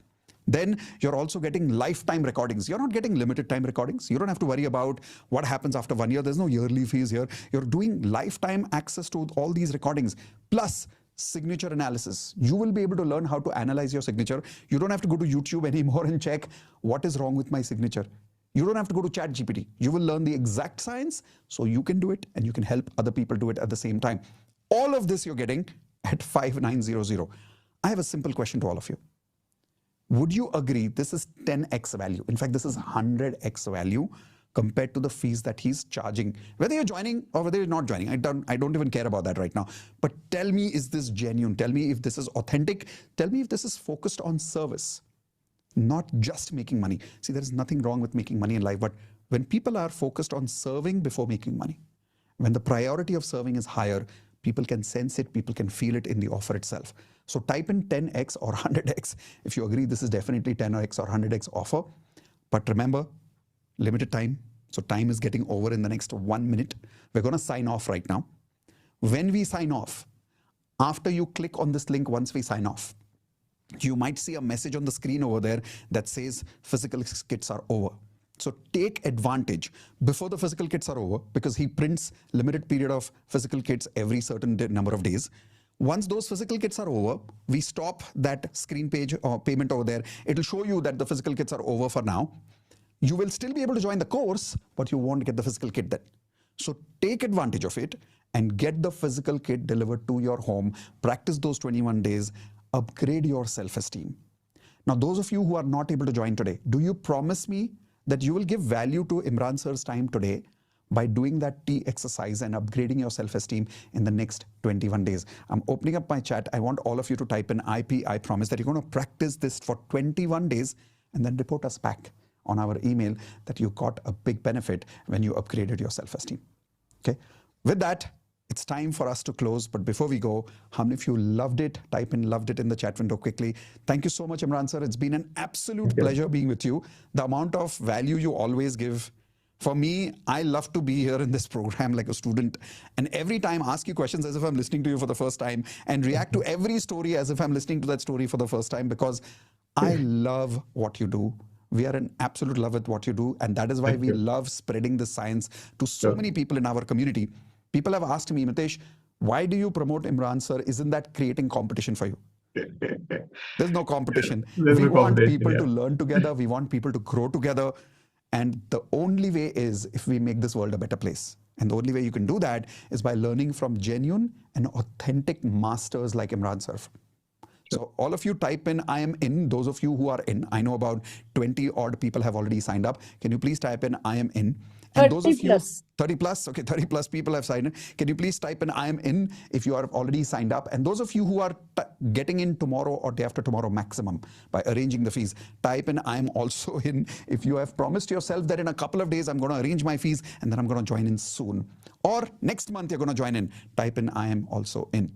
Then you're also getting lifetime recordings. You're not getting limited time recordings. You don't have to worry about what happens after 1 year. There's no yearly fees here. You're doing lifetime access to all these recordings. Plus, signature analysis. You will be able to learn how to analyze your signature. You don't have to go to YouTube anymore and check what is wrong with my signature. You don't have to go to ChatGPT. You will learn the exact science so you can do it and you can help other people do it at the same time. All of this you're getting at 5900. I have a simple question to all of you. Would you agree this is 10x value? In fact, this is 100x value compared to the fees that he's charging. Whether you're joining or whether you're not joining, I don't even care about that right now. But tell me, is this genuine? Tell me if this is authentic. Tell me if this is focused on service, not just making money. See, there is nothing wrong with making money in life, but when people are focused on serving before making money, when the priority of serving is higher, people can sense it, people can feel it in the offer itself. So type in 10x or 100x. If you agree, this is definitely 10x or 100x offer. But remember, limited time. So time is getting over in the next 1 minute. We're going to sign off right now. When we sign off, after you click on this link, once we sign off, you might see a message on the screen over there that says physical kits are over. So take advantage before the physical kits are over, because he prints limited period of physical kits every certain number of days. Once those physical kits are over, we stop that screen page or payment over there. It'll show you that the physical kits are over for now. You will still be able to join the course, but you won't get the physical kit then. So take advantage of it and get the physical kit delivered to your home. Practice those 21 days. Upgrade your self-esteem. Now, those of you who are not able to join today, do you promise me that you will give value to Imran sir's time today by doing that T exercise and upgrading your self-esteem in the next 21 days. I'm opening up my chat. I want all of you to type in IP. I promise that you're going to practice this for 21 days and then report us back on our email that you got a big benefit when you upgraded your self-esteem. Okay. With that, it's time for us to close. But before we go, how many of you loved it? Type in loved it in the chat window quickly. Thank you so much, Imran sir. It's been an absolute pleasure being with you. The amount of value you always give. For me, I love to be here in this program like a student, and every time ask you questions as if I'm listening to you for the first time, and react to every story as if I'm listening to that story for the first time, because I love what you do. We are in absolute love with what you do, and that is why we love spreading the science to so many people in our community. People have asked me, Mitesh, why do you promote Imran sir? Isn't that creating competition for you? There's no competition. We want people to learn together. We want people to grow together. And the only way is if we make this world a better place. And the only way you can do that is by learning from genuine and authentic masters like Imran sir. So all of you type in, I am in, those of you who are in. I know about 20 odd people have already signed up. Can you please type in, I am in? And those of you, 30 plus, okay, 30 plus people have signed in. Can you please type in, I am in, if you are already signed up? And those of you who are getting in tomorrow or day after tomorrow maximum by arranging the fees, type in, I am also in. If you have promised yourself that in a couple of days, I'm going to arrange my fees and then I'm going to join in soon. Or next month, you're going to join in. Type in, I am also in.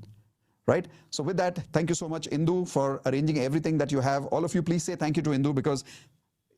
Right? So with that, thank you so much, Indu, for arranging everything that you have. All of you, please say thank you to Indu, because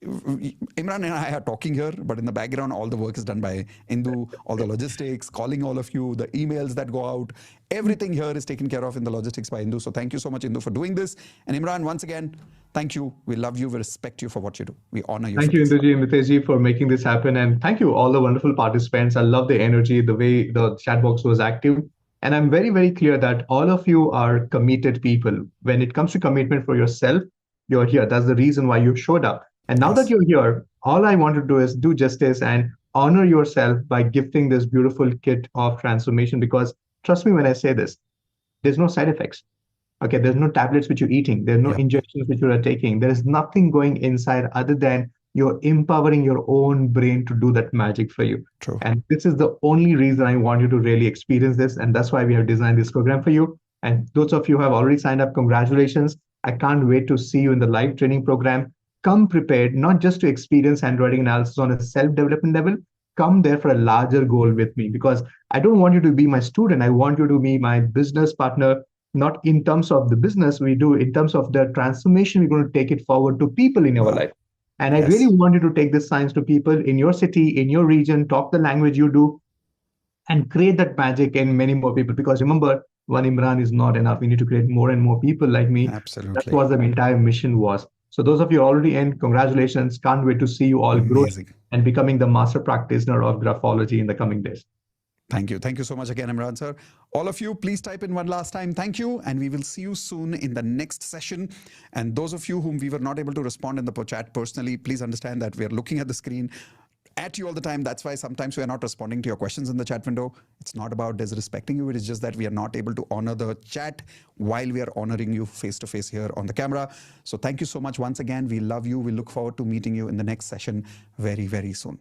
Imran and I are talking here, but in the background, all the work is done by Indu, all the logistics, calling all of you, the emails that go out, everything here is taken care of in the logistics by Indu. So thank you so much, Indu, for doing this. And Imran, once again, thank you. We love you. We respect you for what you do. We honor you. Thank you, Indu ji and Mitesh ji, for making this happen. And thank you, all the wonderful participants. I love the energy, the way the chat box was active. And I'm very, very clear that all of you are committed people. When it comes to commitment for yourself, you're here. That's the reason why you showed up. And now that you're here, all I want to do is do justice and honor yourself by gifting this beautiful kit of transformation. Because trust me when I say this, there's no side effects. Okay, there's no tablets which you're eating. There's no injections which you are taking. There is nothing going inside other than you're empowering your own brain to do that magic for you. True. And this is the only reason I want you to really experience this. And that's why we have designed this program for you. And those of you who have already signed up, congratulations. I can't wait to see you in the live training program. Come prepared, not just to experience handwriting analysis on a self-development level. Come there for a larger goal with me, because I don't want you to be my student. I want you to be my business partner, not in terms of the business we do, in terms of the transformation we're going to take it forward to people in your life. And I really want you to take this science to people in your city, in your region, talk the language you do, and create that magic in many more people. Because remember, one Imran is not enough. We need to create more and more people like me. Absolutely. That's what the entire mission was. So those of you already in, congratulations. Can't wait to see you all growing and becoming the master practitioner of graphology in the coming days. Thank you. Thank you so much again, Imran sir. All of you, please type in one last time. Thank you. And we will see you soon in the next session. And those of you whom we were not able to respond in the chat personally, please understand that we are looking at the screen at you all the time. That's why sometimes we are not responding to your questions in the chat window. It's not about disrespecting you. It is just that we are not able to honor the chat while we are honoring you face to face here on the camera. So thank you so much once again. We love you. We look forward to meeting you in the next session very, very soon.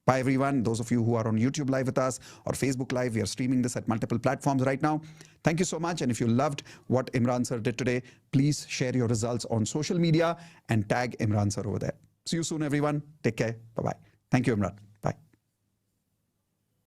Bye everyone. Those of you who are on YouTube Live with us or Facebook Live, we are streaming this at multiple platforms right now. Thank you so much. And if you loved what Imran sir did today, please share your results on social media and tag Imran sir over there. See you soon, everyone. Take care. Bye-bye. Thank you, Imran.